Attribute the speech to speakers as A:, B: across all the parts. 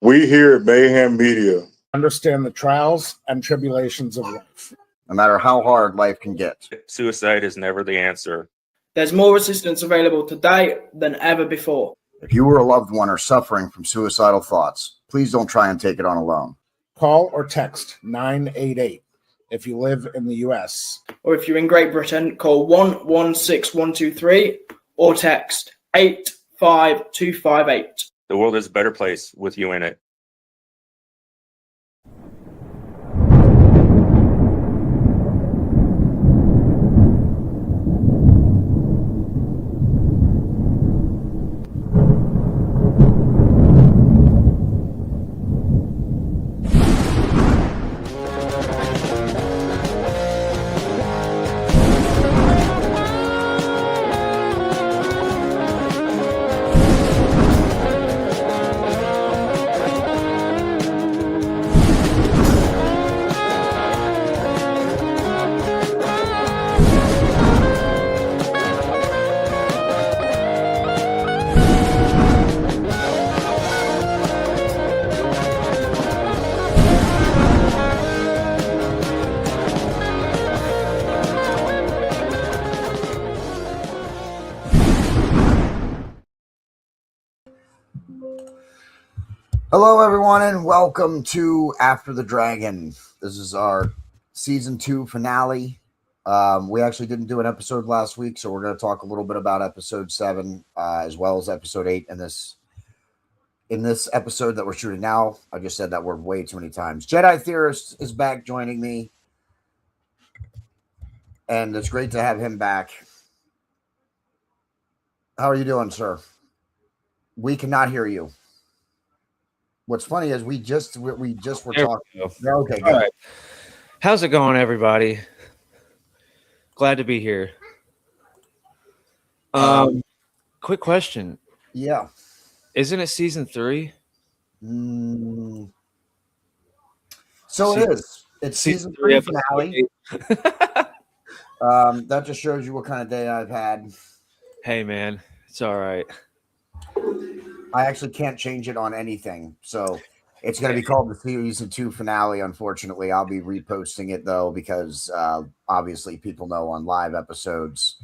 A: We here at Mayhem Media
B: understand the trials and tribulations of life.
C: No matter how hard life can get.
D: Suicide is never the answer.
E: There's more assistance available today than ever before.
C: If you or a loved one are suffering from suicidal thoughts, please don't try and take it on alone.
B: Call or text 988 if you live in the U.S.
E: Or if you're in Great Britain, call 116123 or text 85258.
D: The world is a better place with you in it.
C: Hello, everyone, and welcome to After the Dragon. This is our season 2 finale. We actually didn't do an episode last week, so we're going to talk a little bit about episode 7 as well as episode 8 in this episode that we're shooting now. I just said that word way too many times. Jedi Theorist is back joining me, and it's great to have him back. How are you doing, sir? We cannot hear you. What's funny is we just were talking. Okay, good.
F: All right. How's it going, everybody? Glad to be here. Quick question.
C: Yeah.
F: Isn't it season 3?
C: So it is. It's season 3 finale. That just shows you what kind of day I've had.
F: Hey, man. It's all right.
C: I actually can't change it on anything. So it's going to be called the season 2 finale. Unfortunately, I'll be reposting it, though, because obviously people know on live episodes,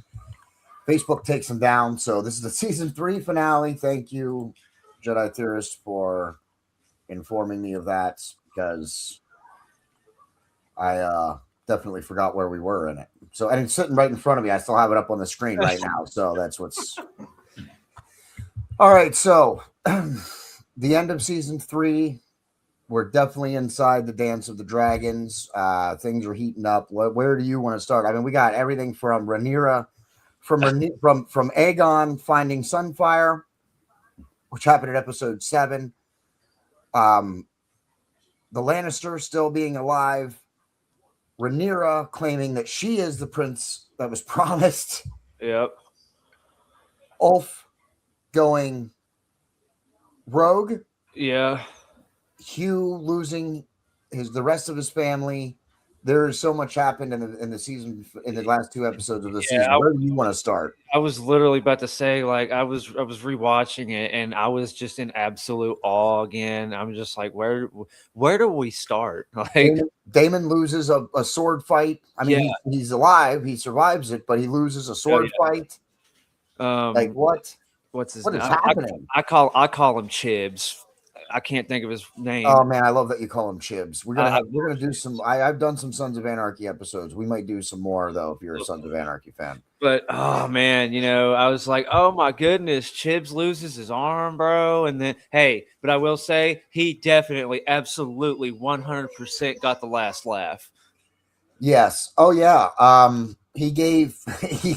C: Facebook takes them down. So this is the season 3 finale. Thank you, Jedi Theorist, for informing me of that, because I definitely forgot where we were in it. So, and it's sitting right in front of me. I still have it up on the screen right now. So that's what's... All right, so the end of season 3, we're definitely inside the Dance of the Dragons. Things are heating up. Where do you want to start? I mean, we got everything from Rhaenyra, from Aegon finding Sunfire, which happened in episode 7. The Lannisters still being alive. Rhaenyra claiming that she is the prince that was promised.
F: Yep.
C: Ulf going rogue.
F: Yeah.
C: Hugh losing the rest of his family. There's so much happened in the season, in the last 2 episodes of the season. Where do you want to start?
F: I was literally about to say, like, I was rewatching it, and I was just in absolute awe again. I'm just like, where do we start? Like,
C: Daemon loses a sword fight. I mean, he's alive, he survives it, but he loses a sword fight. Like what?
F: What's his
C: name?
F: What
C: is happening?
F: I call him Chibs. I can't think of his name.
C: Oh man, I love that you call him Chibs. We're gonna do some. I've done some Sons of Anarchy episodes. We might do some more though if you're a Sons of Anarchy fan.
F: But oh man, I was like, oh my goodness, Chibs loses his arm, bro. And then but I will say he definitely, absolutely, 100% got the last laugh.
C: Yes. Oh yeah. He gave he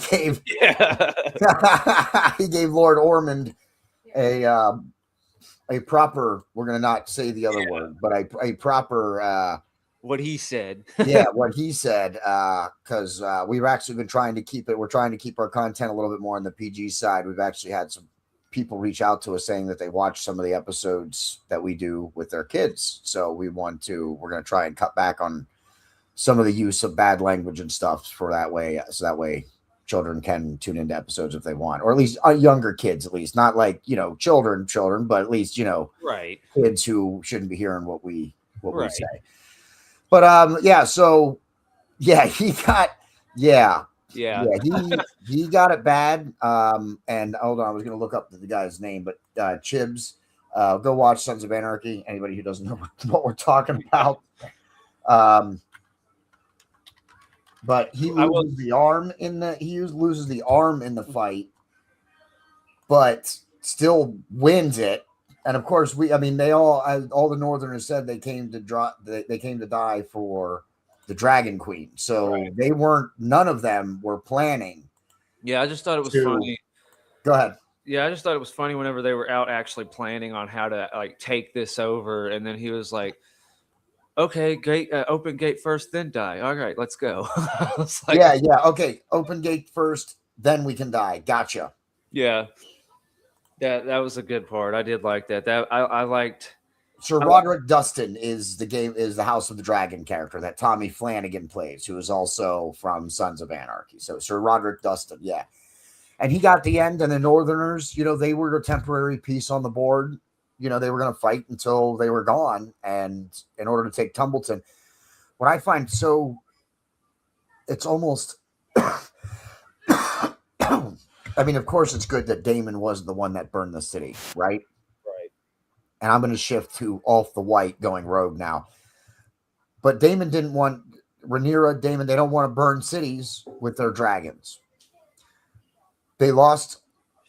C: gave Lord Ormond a proper, we're going to not say the other word, but a proper
F: what he said.
C: What he said, because we've actually been trying to keep it. We're trying to keep our content a little bit more on the PG side. We've actually had some people reach out to us saying that they watch some of the episodes that we do with their kids. So we're going to try and cut back on some of the use of bad language and stuff for that way. So that way children can tune into episodes if they want, or at least younger kids, at least not like, children, but at least,
F: Right.
C: kids who shouldn't be hearing what we
F: Right.
C: say. But yeah, so yeah, he got
F: Yeah.
C: he got it bad. And hold on, I was gonna look up the guy's name, but Chibs, go watch Sons of Anarchy. Anybody who doesn't know what we're talking about. But he loses the arm in the fight, but still wins it. And of course, all the Northerners said they came to die for the Dragon Queen. So they weren't. None of them were planning.
F: Yeah, I just thought it was funny.
C: Go ahead.
F: Yeah, I just thought it was funny whenever they were out actually planning on how to take this over, and then he was like, "Okay, open gate first, then die. All right, let's go." I was like,
C: yeah, okay, open gate first, then we can die. Gotcha.
F: Yeah, that was a good part. I did like that. That I liked.
C: Sir Roderick Dustin is the House of the Dragon character that Tommy Flanagan plays, who is also from Sons of Anarchy. So Sir Roderick Dustin, yeah. And he got the end, and the Northerners, they were a temporary piece on the board. They were going to fight until they were gone. And in order to take Tumbleton, what I find it's almost, I mean, of course, it's good that Daemon wasn't the one that burned the city, right?
F: Right.
C: And I'm going to shift to Ulf the White going rogue now. But Daemon didn't want Rhaenyra, Daemon, they don't want to burn cities with their dragons. They lost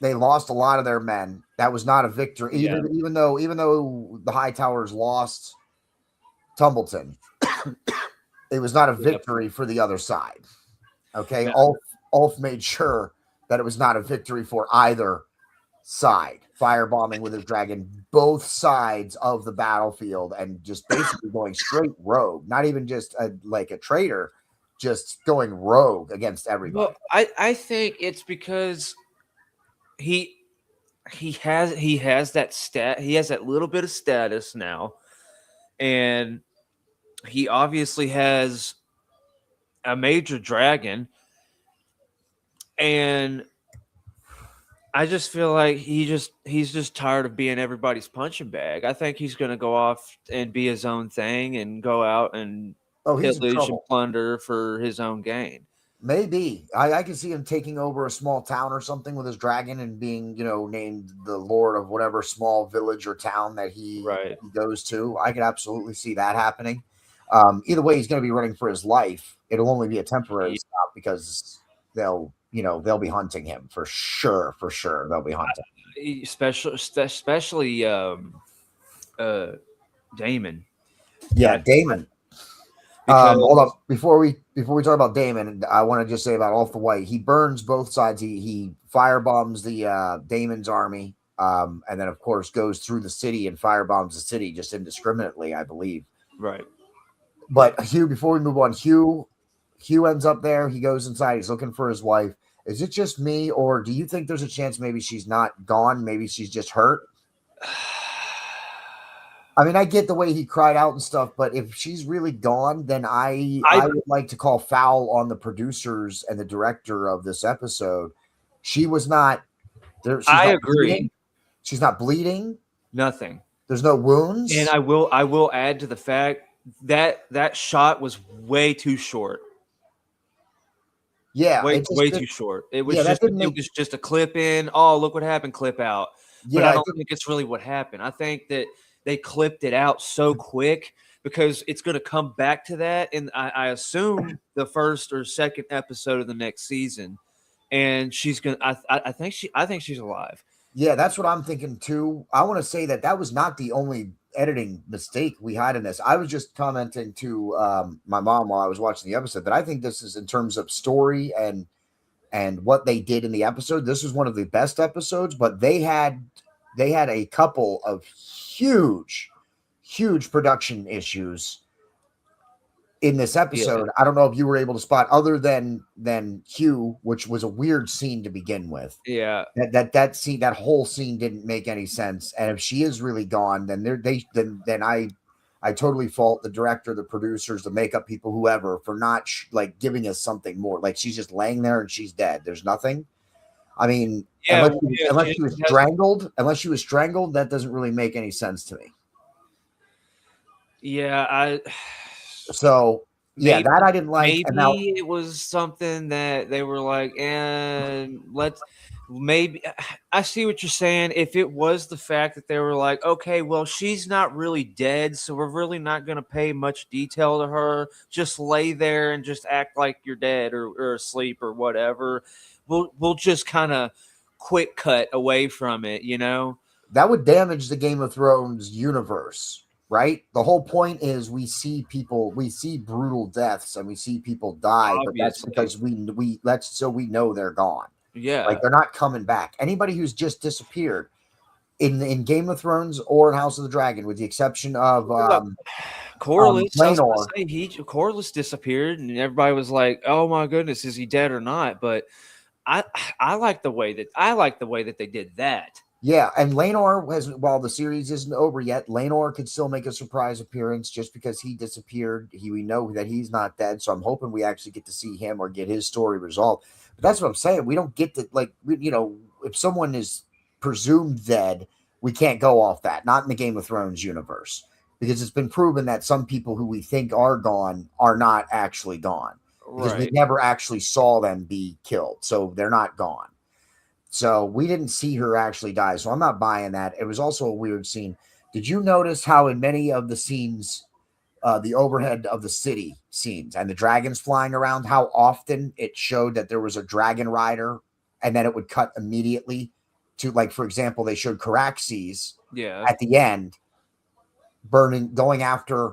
C: a lot of their men. That was not a victory. Even though the Hightowers lost Tumbleton, it was not a victory for the other side. Okay.
F: Yeah.
C: Ulf made sure that it was not a victory for either side, firebombing with his dragon both sides of the battlefield and just basically going straight rogue, not even just like a traitor, just going rogue against everybody.
F: Well, I think it's because he has that little bit of status now, and he obviously has a major dragon, and I just feel like he's just tired of being everybody's punching bag. I think he's going to go off and be his own thing and go out and pillage and plunder for his own gain.
C: Maybe. I can see him taking over a small town or something with his dragon and being, named the lord of whatever small village or town that he goes to. I could absolutely see that happening. Either way, he's going to be running for his life. It'll only be a temporary stop because they'll be hunting him for sure. For sure, they'll be hunting.
F: Especially Daemon.
C: Yeah, Daemon. Hold up. Before we talk about Daemon, I want to just say about Ulf the White. He burns both sides. He firebombs the Daemon's army, and then of course goes through the city and firebombs the city just indiscriminately, I believe.
F: Right.
C: But Hugh, before we move on, Hugh ends up there. He goes inside. He's looking for his wife. Is it just me, or do you think there's a chance maybe she's not gone? Maybe she's just hurt? I mean, I get the way he cried out and stuff, but if she's really gone, then I would like to call foul on the producers and the director of this episode. She was not there.
F: I agree.
C: Bleeding. She's not bleeding.
F: Nothing.
C: There's no wounds.
F: And I will add to the fact that that shot was way too short.
C: Yeah,
F: way too short. It was just a clip in. Oh, look what happened. Clip out.
C: Yeah,
F: but I don't think it's really what happened. I think that they clipped it out so quick because it's going to come back to that. And I assume the first or second episode of the next season. And she's going to, I think she's alive.
C: Yeah, that's what I'm thinking too. I want to say that was not the only editing mistake we had in this. I was just commenting to my mom while I was watching the episode that I think this is, in terms of story and what they did in the episode, this was one of the best episodes, but they had a couple of huge production issues in this episode. Yeah. I don't know if you were able to spot, other than Hugh, which was a weird scene to begin with.
F: Yeah,
C: that scene, that whole scene didn't make any sense. And if she is really gone, then I totally fault the director, the producers, the makeup people, whoever, for not like giving us something more. Like she's just laying there and she's dead. There's nothing. I mean,
F: Yeah,
C: unless she was strangled, that doesn't really make any sense to me.
F: Yeah,
C: So yeah,
F: maybe,
C: that I didn't like.
F: maybe
C: And now,
F: it was something that they were like, and let's maybe. I see what you're saying. If it was the fact that they were like, okay, well, she's not really dead, so we're really not going to pay much detail to her. Just lay there and just act like you're dead or asleep or whatever. We'll just kind of quick cut away from it, you know.
C: that would damage the Game of Thrones universe, right? The whole point is we see brutal deaths and we see people die, but that's
F: Obviously.
C: because that's so we know they're gone.
F: Yeah,
C: Like they're not coming back. Anybody who's just disappeared in Game of Thrones or in House of the Dragon, with the exception of
F: Corlys.
C: Laenor.
F: Corlys disappeared, and everybody was like, "Oh my goodness, is he dead or not?" But I like the way that they did that.
C: Yeah, and Laenor has, while the series isn't over yet, Laenor could still make a surprise appearance just because he disappeared. We know that he's not dead, so I'm hoping we actually get to see him or get his story resolved. But that's what I'm saying. We don't get to, like, if someone is presumed dead, we can't go off that. Not in the Game of Thrones universe, because it's been proven that some people who we think are gone are not actually gone, because we
F: Right.
C: never actually saw them be killed, so they're not gone. So we didn't see her actually die. So I'm not buying that. It was also a weird scene. Did you notice how in many of the scenes, the overhead of the city scenes and the dragons flying around, how often it showed that there was a dragon rider and then it would cut immediately to, like, for example, they showed Caraxes
F: Yeah.
C: at the end going after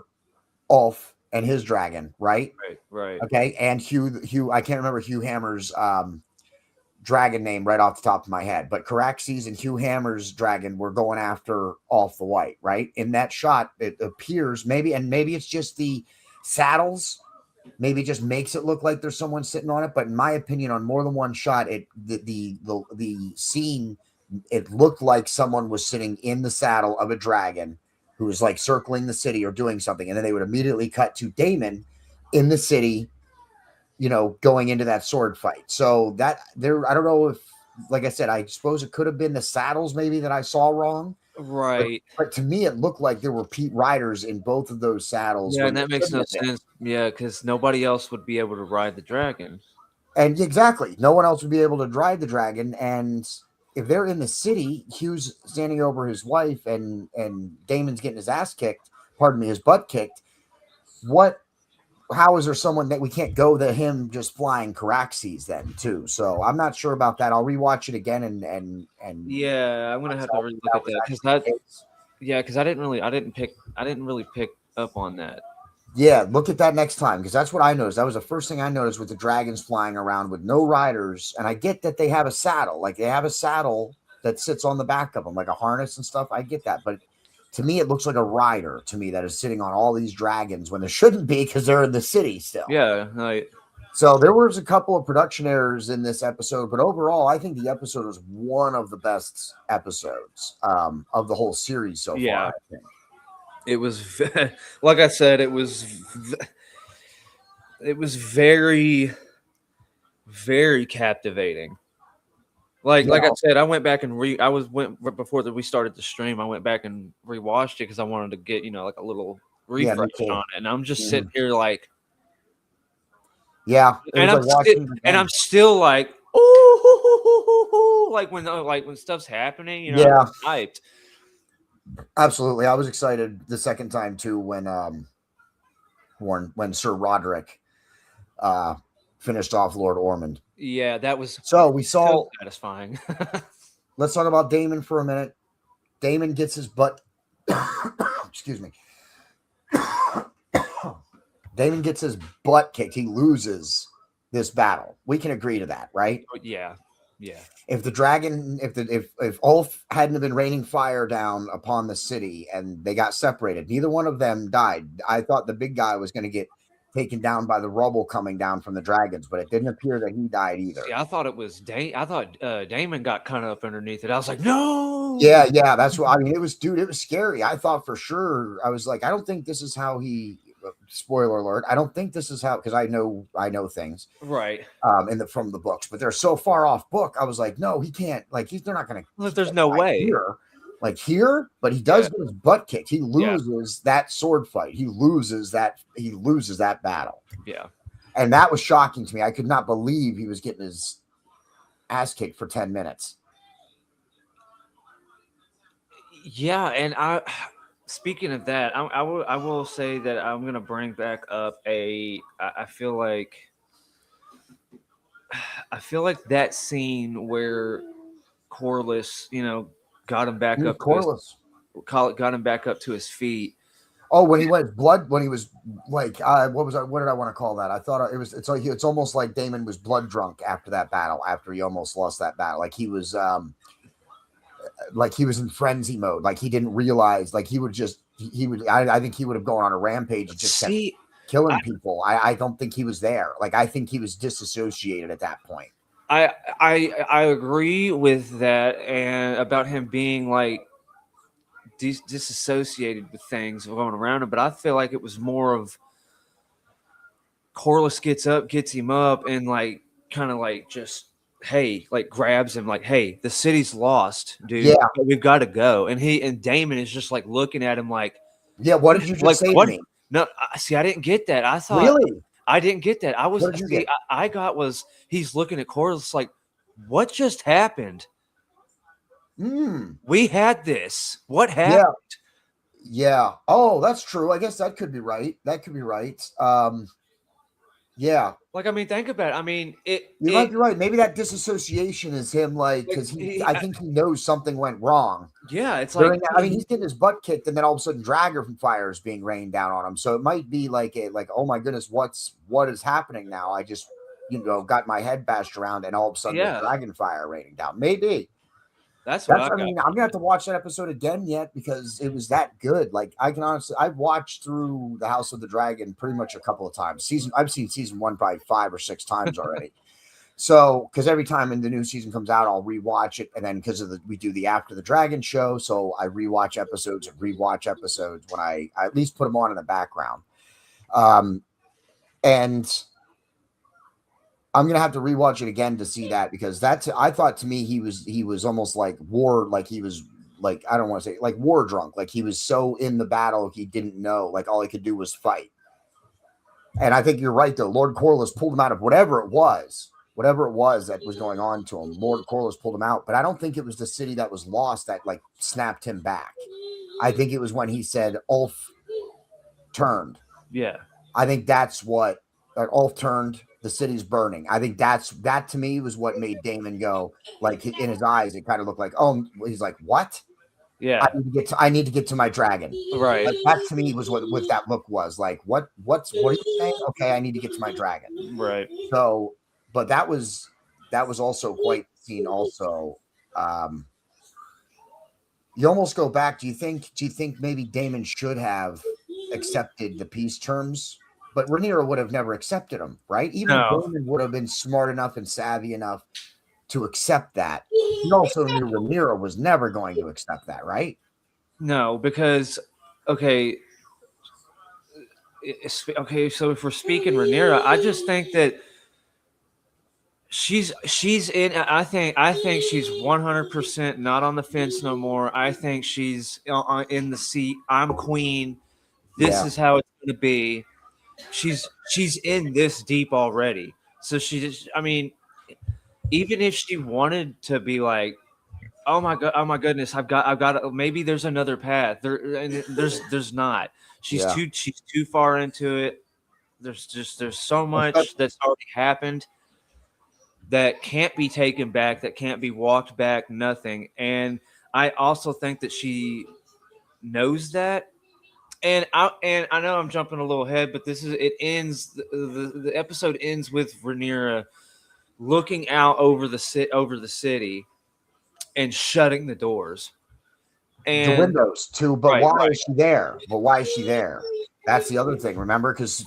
C: Ulf and his dragon, right?
F: Right.
C: Okay. And Hugh, I can't remember Hugh Hammer's dragon name right off the top of my head, but Caraxes and Hugh Hammer's dragon were going after Ulf the White, right? In that shot, it appears maybe it's just the saddles, maybe it just makes it look like there's someone sitting on it. But in my opinion, on more than one shot, the scene, it looked like someone was sitting in the saddle of a dragon who was like circling the city or doing something, and then they would immediately cut to Daemon in the city, going into that sword fight. So that there, I don't know if, like I said, I suppose it could have been the saddles maybe that I saw wrong.
F: Right.
C: But to me, it looked like there were Pete riders in both of those saddles.
F: Yeah,
C: when
F: and that
C: there
F: makes no
C: shouldn't have been.
F: sense. Yeah, because nobody else would be able to ride the dragon.
C: And exactly, no one else would be able to drive the dragon. And if they're in the city, Hugh's standing over his wife, and Daemon's getting his ass kicked. Pardon me, his butt kicked. How is there someone that we can't go to him just flying Caraxes then too? So I'm not sure about that. I'll rewatch it again and
F: Yeah, I'm gonna have to really look at that because I didn't really pick up on that.
C: Yeah, look at that next time, because that's what I noticed. That was the first thing I noticed, with the dragons flying around with no riders. And I get that they have a saddle, that sits on the back of them, like a harness and stuff. I get that, but to me, it looks like a rider to me that is sitting on all these dragons when there shouldn't be, because they're in the city still.
F: Yeah, like,
C: So there was a couple of production errors in this episode, but overall, I think the episode was one of the best episodes of the whole series so
F: Yeah.
C: far. I think.
F: it was like I said, it was very, very captivating. Like I said, I went back and before we started the stream. I went back and rewatched it because I wanted to get like a little
C: Yeah, me
F: refresh
C: too.
F: on it. And I'm just sitting here like,
C: Yeah, it
F: and
C: was like watching it again.
F: I'm still like, oh, like when stuff's happening,
C: Yeah.
F: I'm hyped.
C: Absolutely. I was excited the second time too when Sir Roderick finished off Lord Ormond.
F: Yeah, that was
C: So we saw
F: so satisfying.
C: let's talk about Daemon for a minute. Daemon gets his butt excuse me. Daemon gets his butt kicked. He loses this battle. We can agree to that, right?
F: yeah.
C: If the dragon, if Ulf hadn't been raining fire down upon the city and they got separated, neither one of them died. I thought the big guy was going to get taken down by the rubble coming down from the dragons, but it didn't appear that he died either.
F: See, I thought it was I thought Damon got kind of up underneath it. I was like, no.
C: Yeah. That's what I mean. It was, dude. It was scary. I thought for sure. I was like, I don't think this is how he. Spoiler alert! I don't think this is how, because I know things
F: Right.
C: from the books, but they're so far off book. I was like, no, he can't. Like, they're not going to.
F: Well, there's no way.
C: Here, but he does
F: Yeah.
C: get his butt kicked. He loses that sword fight. He loses that battle.
F: Yeah.
C: And that was shocking to me. I could not believe he was getting his ass kicked for 10 minutes.
F: Yeah, and speaking of that, I will say that I'm gonna bring back up I feel like that scene where Corliss, got him back up.
C: Corliss.
F: Got him back up to his feet.
C: Oh, when he went blood, when he was like, what did I want to call that? I thought it's almost like Damon was blood drunk after that battle, after he almost lost that battle. Like he was in frenzy mode. Like he didn't realize, like I think he would have gone on a rampage and just kept killing people. I don't think he was there. Like, I think he was disassociated at that point.
F: I agree with that, and about him being like disassociated with things going around him, but I feel like it was more of Corliss gets him up and like kind of like just grabs him like, hey, the city's lost, dude.
C: Yeah.
F: We've got to go. And Damon is just like looking at him like,
C: yeah, what did you just say to me?
F: No, I didn't get that. I thought
C: really,
F: I didn't get that. I got was he's looking at Corliss like, what just happened? We had this. What happened?
C: Yeah. Oh, that's true. I guess that could be right. Yeah.
F: Like, I mean, think about it. I mean,
C: you might be right. Maybe that disassociation is him, like, because I think he knows something went wrong.
F: Yeah, it's like,
C: he's getting his butt kicked, and then all of a sudden, Dragon fire is being rained down on him. So it might be like oh my goodness, what is happening now? I just, got my head bashed around, and all of a sudden, there's Dragon fire raining down. Maybe. That's I mean, I'm gonna have to watch that episode again yet because it was that good. Like, I've watched through the House of the Dragon pretty much a couple of times. I've seen season 1 probably 5 or 6 times already. So, because every time the new season comes out, I'll rewatch it, and then because we do the After the Dragon show, so I rewatch episodes when I at least put them on in the background. And I'm gonna have to rewatch it again to see that, because I thought, to me, he was almost like war, like he was like, I don't want to say like war drunk, like he was so in the battle he didn't know, like all he could do was fight. And I think you're right though. Lord Corliss pulled him out of whatever it was that was going on to him. Lord Corliss pulled him out, but I don't think it was the city that was lost that like snapped him back. I think it was when he said Ulf turned.
F: Yeah,
C: I think that's what Ulf turned. The city's burning. I think that to me was what made Damon go, like, in his eyes, it kind of looked like, oh, he's like, what?
F: Yeah.
C: I need to get to my dragon.
F: Right.
C: Like, that to me was what that look was like. What are you saying? Okay, I need to get to my dragon.
F: Right.
C: So, but that was also quite the scene. Also, you almost go back. Do you think maybe Damon should have accepted the peace terms? But Rhaenyra would have never accepted him, right? Even Damon would have been smart enough and savvy enough to accept that. He also knew Rhaenyra was never going to accept that, right?
F: No, because so if we're speaking Rhaenyra, I just think that she's in. I think she's 100% not on the fence no more. I think she's in the seat. I'm queen. This is how it's going to be. She's in this deep already. So I mean, even if she wanted to be like, oh my goodness, I've got maybe there's another path. There's not. She's too far into it. There's so much that's already happened that can't be taken back, that can't be walked back, nothing. And I also think that she knows that. And I know I'm jumping a little ahead, but the episode ends with Rhaenyra looking out over the city and shutting the doors and
C: the windows too. But why is she there? That's the other thing. Remember, because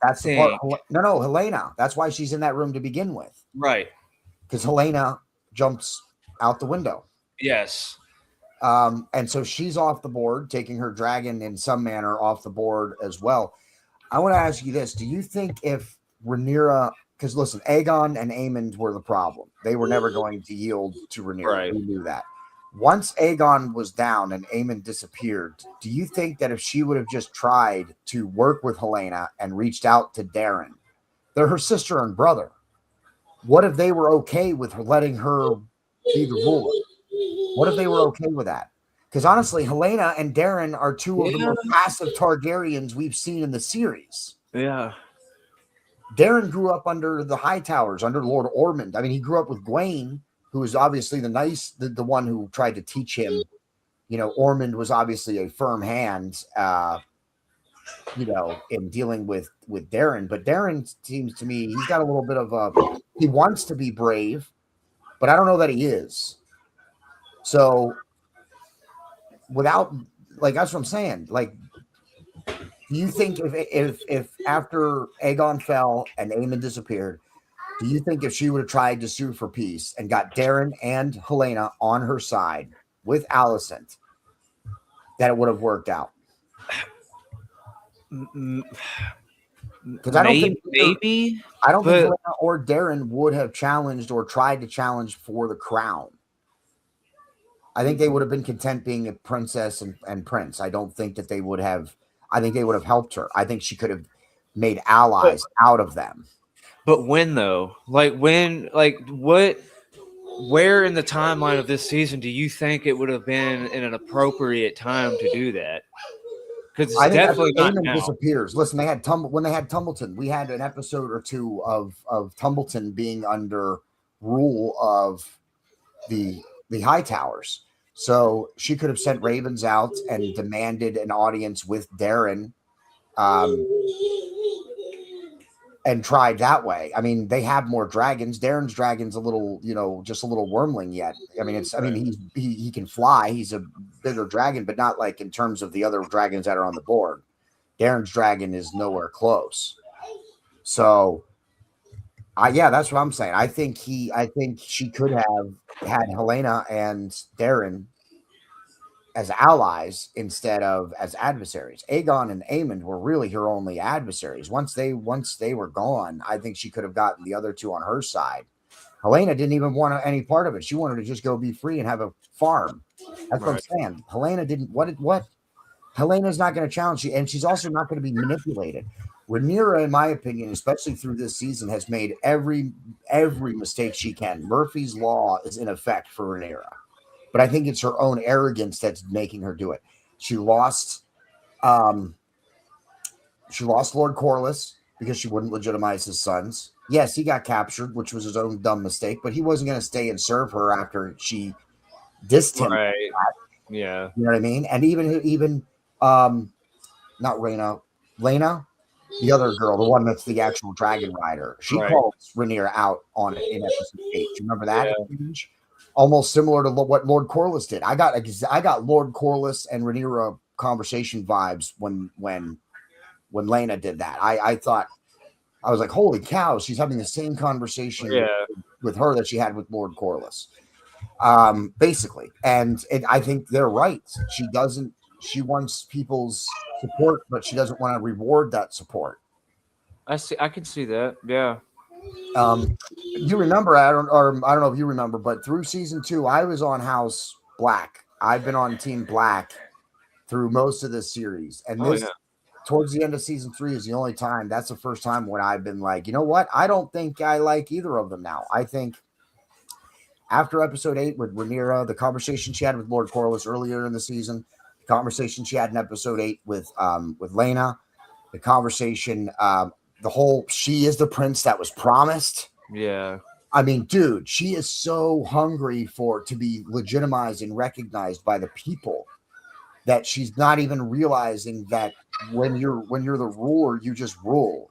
C: that's the part. No, Helena. That's why she's in that room to begin with.
F: Right.
C: Because Helena jumps out the window.
F: Yes.
C: And so she's off the board, taking her dragon in some manner off the board as well. I want to ask you this. Do you think if Rhaenyra, because listen, Aegon and Aemond were the problem. They were never going to yield to Rhaenyra.
F: Right.
C: We knew that. Once Aegon was down and Aemond disappeared, do you think that if she would have just tried to work with Helaena and reached out to Darren, they're her sister and brother, what if they were okay with her letting her be the ruler? What if they were okay with that? Because honestly, Helaena and Darren are two of the most passive Targaryens we've seen in the series.
F: Yeah.
C: Darren grew up under the Hightowers, under Lord Ormond. I mean, he grew up with Gwaine, who was obviously the one who tried to teach him. You know, Ormond was obviously a firm hand, in dealing with Darren. But Darren seems to me, he's got a little bit of he wants to be brave, but I don't know that he is. So without, like, that's what I'm saying. Like, do you think if after Aegon fell and Aemond disappeared, do you think if she would have tried to sue for peace and got Darren and Helaena on her side with Alicent, that it would have worked out? Because I don't think
F: maybe
C: I don't think Helaena or Darren would have challenged or tried to challenge for the crown. I think they would have been content being a princess and prince. I don't think that they would have. I think they would have helped her. I think she could have made allies out of them.
F: But when though? Like when? Like what? Where in the timeline of this season do you think it would have been in an appropriate time to do that? Because
C: I think
F: definitely not
C: Aemond
F: now.
C: disappears. Listen, they had when they had Tumbleton, we had an episode or two of Tumbleton being under rule of the Hightowers. So she could have sent ravens out and demanded an audience with Darren, and tried that way. I mean, they have more dragons. Darren's dragon's a little, just a little wormling yet. I mean, he can fly. He's a bigger dragon, but not like in terms of the other dragons that are on the board. Darren's dragon is nowhere close. So, that's what I'm saying. I think she could have had Helaena and Darren as allies instead of as adversaries. Aegon and Aemond were really her only adversaries. Once they were gone, I think she could have gotten the other two on her side. Helaena didn't even want any part of it. She wanted to just go be free and have a farm. That's what I'm saying. Helaena didn't. What? Helena's not going to challenge you, and she's also not going to be manipulated. Rhaenyra, in my opinion, especially through this season, has made every mistake she can. Murphy's Law is in effect for Rhaenyra, but I think it's her own arrogance that's making her do it. She lost Lord Corlys because she wouldn't legitimize his sons. Yes, he got captured, which was his own dumb mistake, but he wasn't going to stay and serve her after she dissed him.
F: Right. Yeah.
C: You know what I mean? And even not Lena, the other girl, the one that's the actual dragon rider, she calls Rhaenyra out on it in episode 8. Do you remember that? Yeah. Almost similar to what Lord Corlys did. I got Lord Corlys and Rhaenyra conversation vibes when Lena did that. I thought, I was like, holy cow, she's having the same conversation with her that she had with Lord Corlys. Basically. And I think they're right. She wants people's support, but she doesn't want to reward that support.
F: I can see that. Yeah.
C: You remember, I don't know if you remember, but through season 2, I was on House Black. I've been on Team Black through most of this series. And towards the end of season 3 is the only time. That's the first time when I've been like, you know what? I don't think I like either of them now. I think after episode 8 with Rhaenyra, the conversation she had with Lord Corlys earlier in the season, the conversation she had in episode 8 with Lena, the conversation, the whole she is the prince that was promised.
F: Yeah.
C: I mean, dude, she is so hungry to be legitimized and recognized by the people that she's not even realizing that when you're the ruler, you just rule.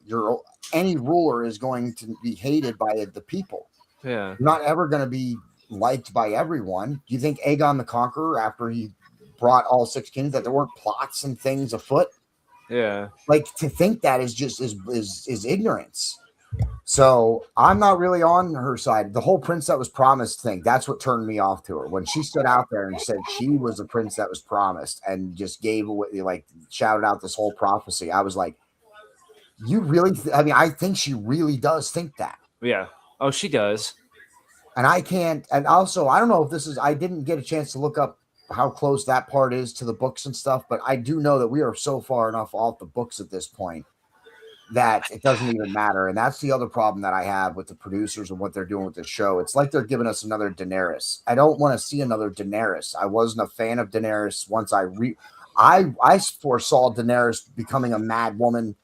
C: Any ruler is going to be hated by the people.
F: Yeah.
C: You're not ever going to be liked by everyone. Do you think Aegon the Conqueror, after he brought all 6 kings, that there weren't plots and things afoot?
F: Yeah.
C: Like, to think that is just is ignorance. So I'm not really on her side. The whole prince that was promised thing, that's what turned me off to her. When she stood out there and said she was the prince that was promised and just gave away, like, shouted out this whole prophecy, I was like, you really, I mean, I think she really does think that.
F: Yeah. Oh, she does.
C: And I can't, and also, I don't know if this is, I didn't get a chance to look up how close that part is to the books and stuff, but I do know that we are so far enough off the books at this point that it doesn't even matter. And that's the other problem that I have with the producers and what they're doing with the show. It's like they're giving us another Daenerys. I don't want to see another Daenerys. I wasn't a fan of Daenerys once I foresaw Daenerys becoming a mad woman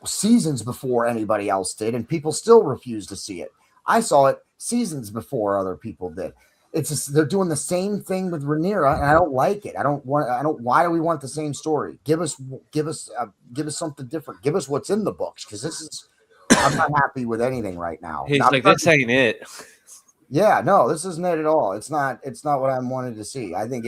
C: seasons before anybody else did, and people still refuse to see it. I saw it seasons before other people did. It's just, they're doing the same thing with Rhaenyra, and I don't like it. Why do we want the same story? Give us something different. Give us what's in the books, because I'm not happy with anything right now.
F: He's like, this ain't it.
C: Yeah, no, this isn't it at all. It's not what I wanted to see. I think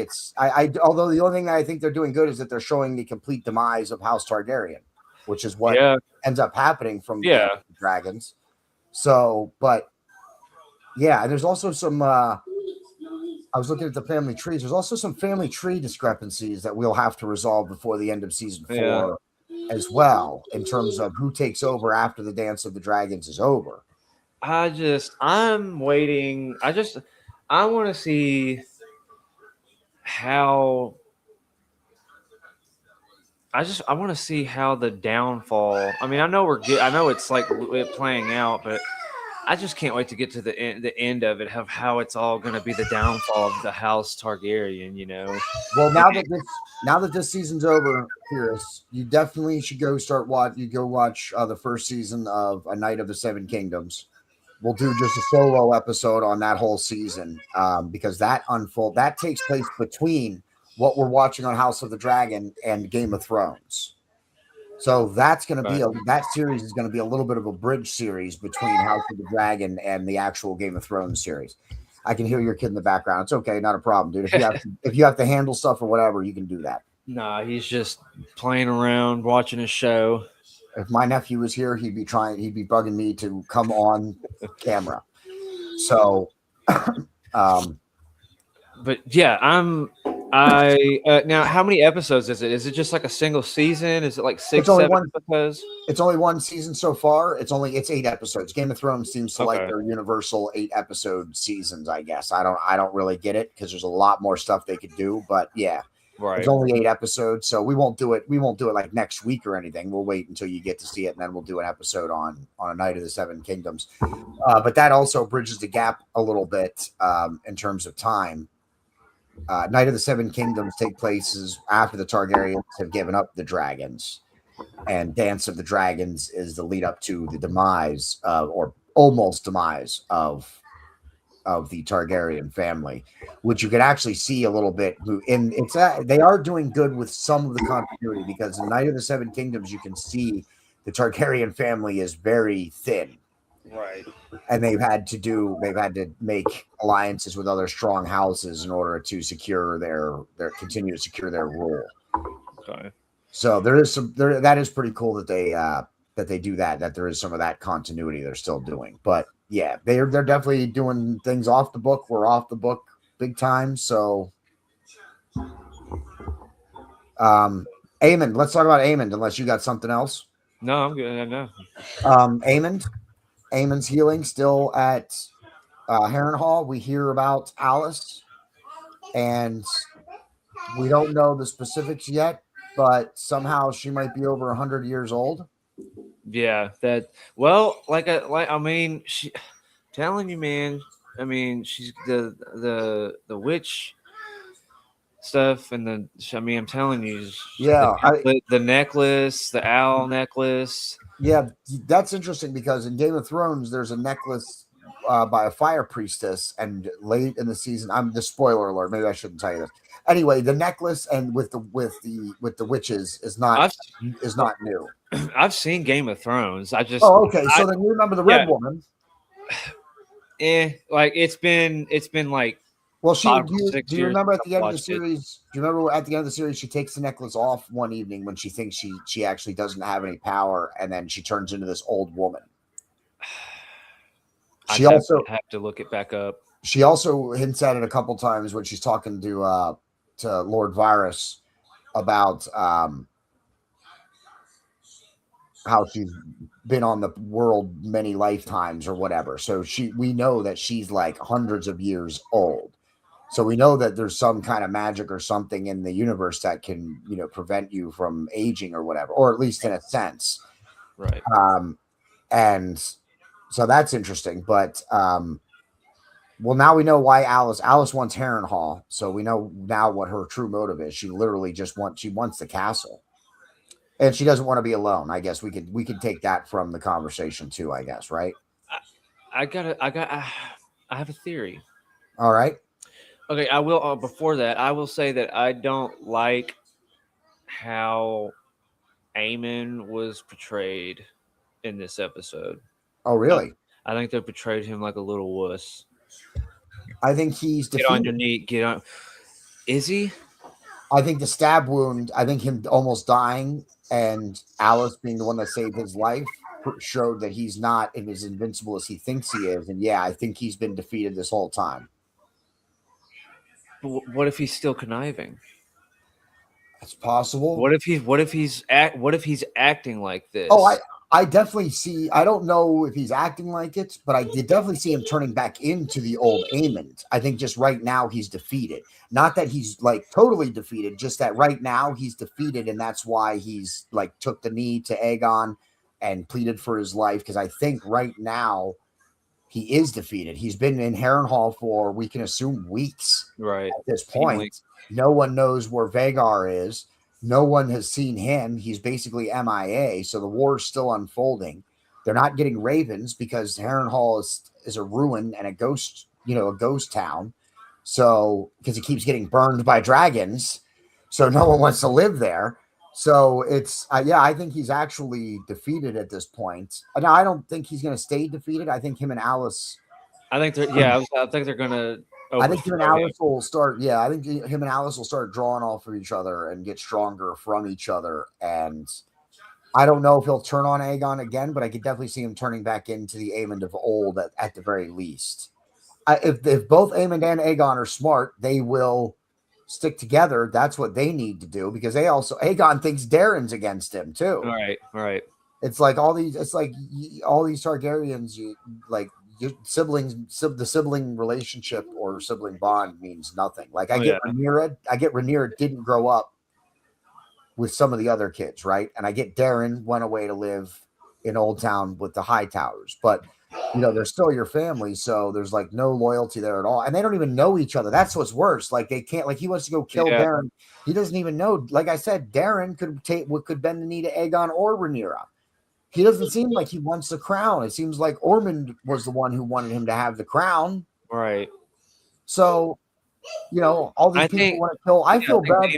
C: although the only thing that I think they're doing good is that they're showing the complete demise of House Targaryen, which is what ends up happening from the dragons. So, but yeah, there's also some I was looking at the family trees. There's also some family tree discrepancies that we'll have to resolve before the end of season 4 as well, in terms of who takes over after the Dance of the Dragons is over.
F: I'm waiting. I want to see how. I want to see how the downfall. I mean, I know it's like playing out, but I just can't wait to get to the end of it, of how it's all going to be the downfall of the House Targaryen, you know.
C: Well, now that this season's over, Pierce, you definitely should go watch the first season of A Night of the Seven Kingdoms. We'll do just a solo episode on that whole season, because that takes place between what we're watching on House of the Dragon and Game of Thrones. So that's going to be that series is going to be a little bit of a bridge series between House of the Dragon and the actual Game of Thrones series. I can hear your kid in the background. It's okay, not a problem, dude. If you have to handle stuff or whatever, you can do that.
F: Nah, he's just playing around, watching a show.
C: If my nephew was here, he'd be bugging me to come on camera. So,
F: but yeah, now, how many episodes is it? Is it just like a single season? Is it like 6, 7 episodes?
C: It's only one season so far. It's 8 episodes. Game of Thrones seems to like their universal 8 episode seasons, I guess. I don't really get it, because there's a lot more stuff they could do, but yeah.
F: Right.
C: It's only 8 episodes, so we won't do it like next week or anything. We'll wait until you get to see it, and then we'll do an episode on A Night of the Seven Kingdoms. But that also bridges the gap a little bit in terms of time. Night of the Seven Kingdoms take place after the Targaryens have given up the dragons, and Dance of the Dragons is the lead up to the demise or almost demise of the Targaryen family, which you could actually see a little bit they are doing good with some of the continuity, because in Night of the Seven Kingdoms you can see the Targaryen family is very thin.
F: Right.
C: And they've had to make alliances with other strong houses in order to secure continue to secure their rule.
F: Okay.
C: So that is pretty cool that they do that there is some of that continuity they're still doing. But yeah, they're definitely doing things off the book. We're off the book big time. So Aemond, let's talk about Aemond, unless you got something else.
F: No, I'm good. No.
C: Aemond's healing still at Harrenhal. We hear about Alice, and we don't know the specifics yet, but somehow she might be over 100 years old.
F: Yeah, she, telling you, man. I mean, she's the witch stuff, and I'm telling you, the necklace, the owl necklace.
C: Yeah, that's interesting, because in Game of Thrones, there's a necklace by a fire priestess, and late in the season, I'm the spoiler alert. Maybe I shouldn't tell you this. Anyway, the necklace and with the witches is not new.
F: I've seen Game of Thrones.
C: Okay. So then you remember the Red Woman?
F: Like it's been like.
C: Well, do you remember at the end of the series? Do you remember at the end of the series she takes the necklace off one evening when she thinks she actually doesn't have any power, and then she turns into this old woman? She also
F: have to look it back up.
C: She also hints at it a couple times when she's talking to Lord Virus about how she's been on the world many lifetimes or whatever. So we know that she's like hundreds of years old. So we know that there's some kind of magic or something in the universe that can, prevent you from aging or whatever, or at least in a sense.
F: Right.
C: And so that's interesting. But well, now we know why Alice wants Harrenhal, so we know now what her true motive is. She literally just wants the castle, and she doesn't want to be alone. I guess we could take that from the conversation too. I guess, right?
F: I have a theory.
C: All right.
F: Okay, I will. Before that, I will say that I don't like how Aemon was portrayed in this episode.
C: Oh, really?
F: I think they portrayed him like a little wuss.
C: I think he's defeated.
F: Get on your knee. Get on. Is he?
C: I think the stab wound. I think him almost dying and Alice being the one that saved his life showed that he's not as invincible as he thinks he is. And yeah, I think he's been defeated this whole time.
F: What if he's still conniving?
C: It's possible.
F: What if he's acting like this?
C: Oh, I definitely see. I don't know if he's acting like it, but I definitely see him turning back into the old Aemon. I think just right now he's defeated. Not that he's like totally defeated, just that right now he's defeated, and that's why he's like took the knee to Aegon and pleaded for his life. Because I think right now he is defeated. He's been in Harrenhal for, we can assume, weeks.
F: Right.
C: At this point, no one knows where Vhagar is. No one has seen him. He's basically MIA. So the war is still unfolding. They're not getting ravens because Harrenhal is a ruin and a ghost town. So because it keeps getting burned by dragons, so no one wants to live there. So it's I think he's actually defeated at this point. Now I don't think he's going to stay defeated. I think him and Alice.
F: I think they're going to.
C: I think him and Alice will start. Yeah, I think him and Alice will start drawing off of each other and get stronger from each other. And I don't know if he'll turn on Aegon again, but I could definitely see him turning back into the Aemon of old at the very least. If both Aemon and Aegon are smart, they will stick together. That's what they need to do because Aegon thinks Darren's against him too.
F: Right.
C: It's like all these Targaryens, the sibling relationship or sibling bond means nothing. Like I get Rhaenyra didn't grow up with some of the other kids, right? And I get Darren went away to live in Old Town with the Hightowers, but they're still your family, so there's like no loyalty there at all, and they don't even know each other. That's what's worse. Like they can't. Like he wants to go kill Darren. He doesn't even know. Like I said, Darren could bend the knee to Aegon or Rhaenyra. He doesn't seem like he wants the crown. It seems like Ormond was the one who wanted him to have the crown.
F: Right.
C: So, all these people want to kill. I feel bad.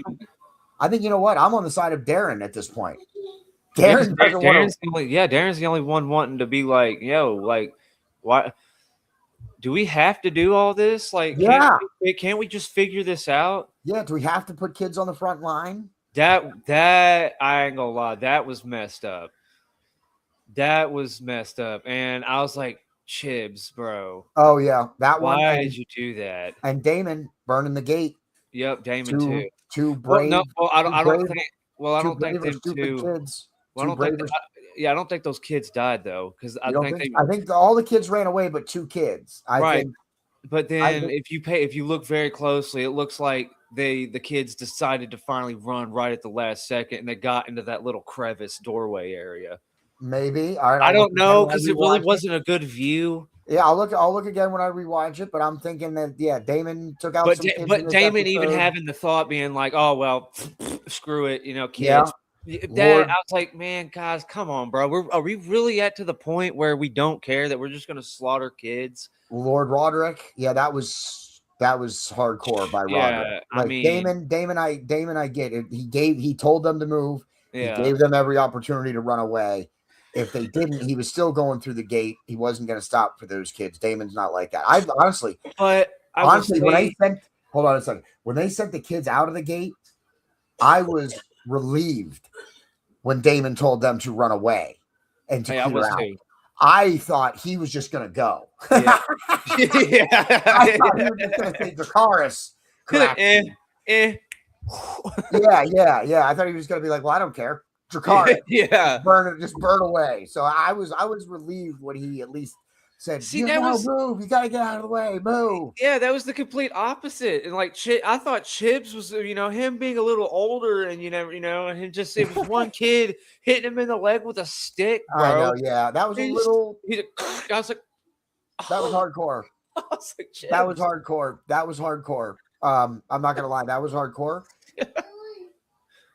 C: I think, you know what? I'm on the side of Darren at this point. Darren's
F: the only one wanting to be like, why do we have to do all this? Like, can't we just figure this out?
C: Yeah. Do we have to put kids on the front line?
F: That I ain't gonna lie. That was messed up. And I was like, Chibs, bro.
C: Oh yeah, that one.
F: Why did you do that?
C: And Daemon burning the gate.
F: Yep, Daemon too.
C: Too brave.
F: I don't think them two.
C: Kids.
F: Well, I don't think those kids died though, because I
C: think all the kids ran away, but 2 kids.
F: But then if you look very closely, it looks like the kids decided to finally run right at the last second, and they got into that little crevice doorway area.
C: Maybe. All right,
F: I don't know because it really wasn't a good view.
C: Yeah, I'll look again when I rewatch it, but I'm thinking that Daemon took out.
F: But Daemon even having the thought being like, "Oh well, screw it," kids.
C: Yeah.
F: I was like, man, guys, come on, bro. Are we really to the point where we don't care that we're just going to slaughter kids?
C: Lord Roderick, yeah, that was hardcore by Roderick. Like Daemon, I get it. He told them to move.
F: Yeah.
C: He gave them every opportunity to run away. If they didn't, he was still going through the gate. He wasn't going to stop for those kids. Daemon's not like that. Hold on a second. When they sent the kids out of the gate, I was relieved when Daemon told them to run away and to clear out. I thought he was just going to go.
F: Yeah.
C: I thought he was just going to say Dracarys. cracked
F: Eh,
C: me.
F: eh.
C: Yeah. I thought he was going to be like, well, I don't care. Dracarys.
F: Yeah.
C: Just burn away. So I was relieved when he at least said,
F: See,
C: you
F: that
C: gotta
F: was-
C: move. You got to get out of the way. Move.
F: Yeah, that was the complete opposite. And like, I thought Chips was, him being a little older, and and him just it was one kid hitting him in the leg with a stick, bro.
C: I know. Yeah, that was a
F: He's-
C: little.
F: I was like,
C: That was hardcore.
F: I was like, Chips.
C: That was hardcore. I'm not gonna lie, that was hardcore.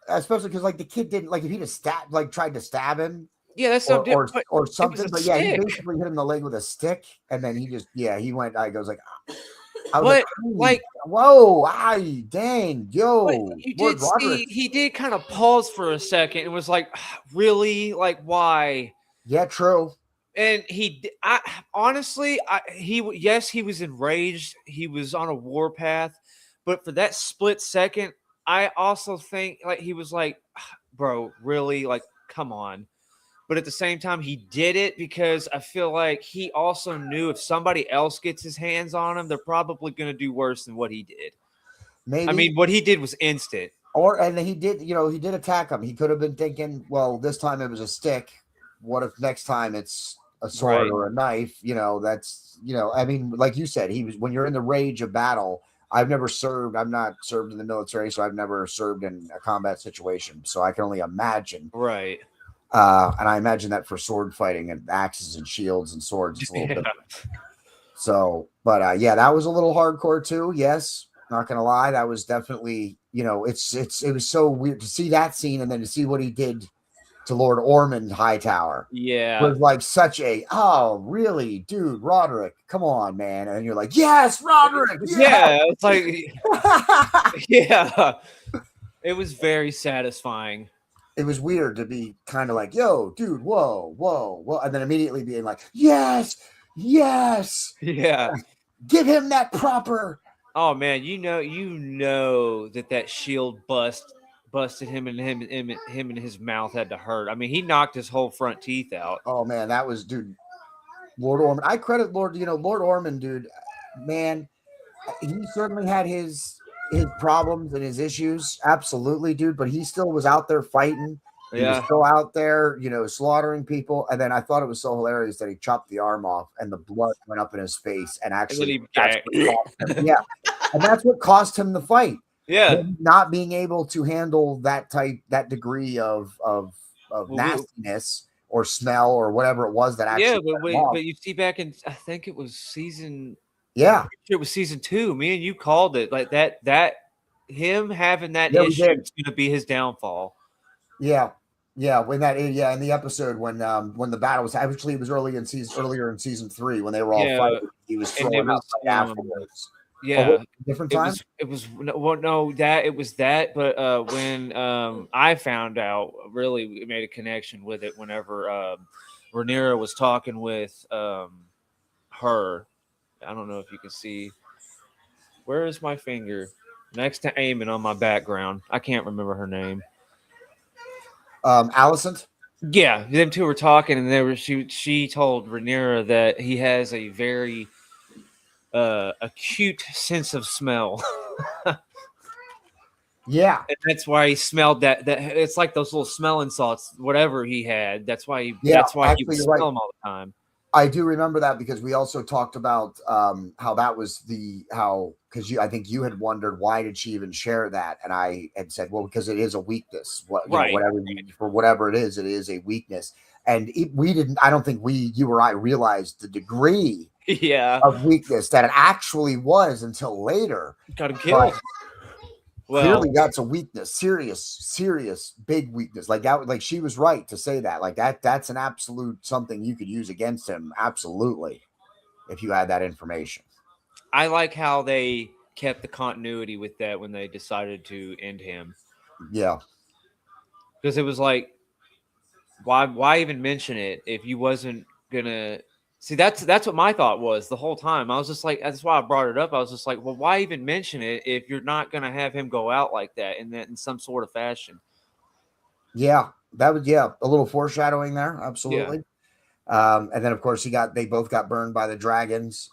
C: Especially because like the kid didn't like if he'd have tried to stab him
F: Yeah, that's
C: or,
F: something different.
C: or something.
F: a
C: But yeah, he
F: stick.
C: basically hit him in the leg with a stick, and then he went. I was like,
F: But, like-
C: whoa, ay, dang, yo,
F: But you
C: Lord
F: did see
C: Roderick.
F: he did kind of pause for a second and was like, really, like why?
C: Yeah, true.
F: And he was enraged, he was on a warpath, but for that split second I also think like he was like, bro, really, like come on. But at the same time he did it because I feel like he also knew if somebody else gets his hands on him, they're probably going to do worse than what he did.
C: Maybe.
F: I mean, what he did was instant.
C: And he did attack him. He could have been thinking, well, this time it was a stick. What if next time it's a sword
F: Right.
C: or a knife? That's I mean, like you said, he was when you're in the rage of battle. I've never served. I'm not served in the military, so I've never served in a combat situation. So I can only imagine.
F: Right.
C: And I imagine that for sword fighting and axes and shields and swords, it's a little
F: Yeah.
C: different. So, but yeah, that was a little hardcore too. Yes, not gonna lie, that was definitely it was so weird to see that scene and then to see what he did to Lord Ormond Hightower.
F: Yeah.
C: Was like such a really, dude, Roderick, come on, man, and you're like, yes, Roderick,
F: Yeah, it's like yeah. It was very satisfying.
C: It was weird to be kind of like, yo, dude, whoa, and then immediately being like, yes,
F: Yeah.
C: give him that proper.
F: Oh man, you know that shield busted him and his mouth had to hurt. I mean, he knocked his whole front teeth out.
C: Oh man, that was, dude, Lord Ormond. I credit Lord Ormond, dude, man. He certainly had his problems and his issues, absolutely, dude. But he still was out there fighting. He was still out there, slaughtering people. And then I thought it was so hilarious that he chopped the arm off and the blood went up in his face. And actually, that's what cost him. Yeah, and that's what cost him the fight.
F: Yeah.
C: Him not being able to handle that degree of nastiness or smell or whatever it was that actually.
F: Yeah, but you see back in I think it was season.
C: Yeah,
F: it was season 2. Me and you called it like that. Him having that
C: Yeah, we
F: issue
C: did.
F: is going to be his downfall.
C: Yeah. In the episode when the battle was actually, it was earlier in season 3 when they were all fighting, he was
F: And
C: throwing
F: it
C: up
F: was,
C: right afterwards.
F: Yeah,
C: Different
F: it
C: time.
F: was that. But when I found out, really, it made a connection with it whenever Rhaenyra was talking with her. I don't know if you can see. Where is my finger? Next to Aemon on my background. I can't remember her name.
C: Alicent.
F: Yeah, them two were talking, and she told Rhaenyra that he has a very acute sense of smell.
C: Yeah,
F: And that's why he smelled that it's like those little smelling salts, whatever he had. That's why he
C: Yeah,
F: he
C: actually,
F: would
C: you're
F: smell
C: right.
F: them all the time.
C: I do remember that because we also talked about how that was because I think you had wondered why did she even share that, and I had said, well, because it is a weakness.
F: Right.
C: Whatever it is a weakness, and we didn't. I don't think you or I realized the degree
F: Yeah,
C: of weakness that it actually was until later.
F: got him killed.
C: But
F: Well,
C: clearly, that's a weakness, serious, big weakness. Like that, like she was right to say that. Like that's an absolute something you could use against him. Absolutely, if you had that information.
F: I like how they kept the continuity with that when they decided to end him,
C: Yeah,
F: because it was like, why even mention it if you wasn't gonna see? That's what my thought was the whole time. I was just like, that's why I brought it up. I was just like, well, why even mention it if you're not gonna have him go out like that in some sort of fashion?
C: yeah, that was a little foreshadowing there. Absolutely. And then of course they both got burned by the dragons.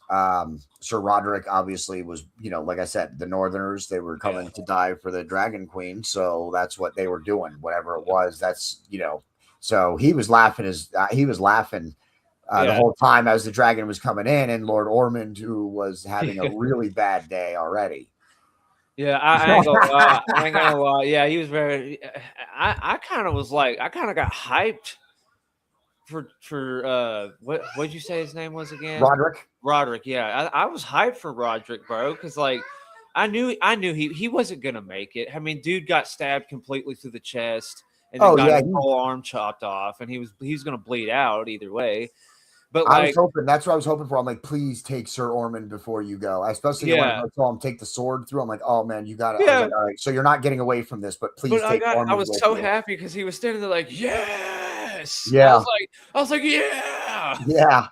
C: Sir Roderick obviously was, like I said, the Northerners, they were coming to die for the Dragon Queen. So that's what they were doing, whatever it was. That's, so he was laughing the whole time as the dragon was coming in, and Lord Ormond, who was having a really bad day already.
F: Yeah, I ain't gonna lie. Yeah, he was very. I kind of was like, I kind of got hyped for what'd you say his name was again? Roderick. Yeah, I was hyped for Roderick, bro, because like I knew he wasn't gonna make it. I mean, dude got stabbed completely through the chest and then got his whole arm chopped off, and he was gonna bleed out either way. But
C: I was hoping, that's what I was hoping for. I'm like, please take Sir Ormond before you go. Especially when I saw him take the sword through. I'm like, oh man, you got it. Yeah. Like, all right, so you're not getting away from this, but please take Ormond.
F: I was so happy because he was standing there like, yes.
C: Yeah.
F: I was like, yeah.
C: Yeah.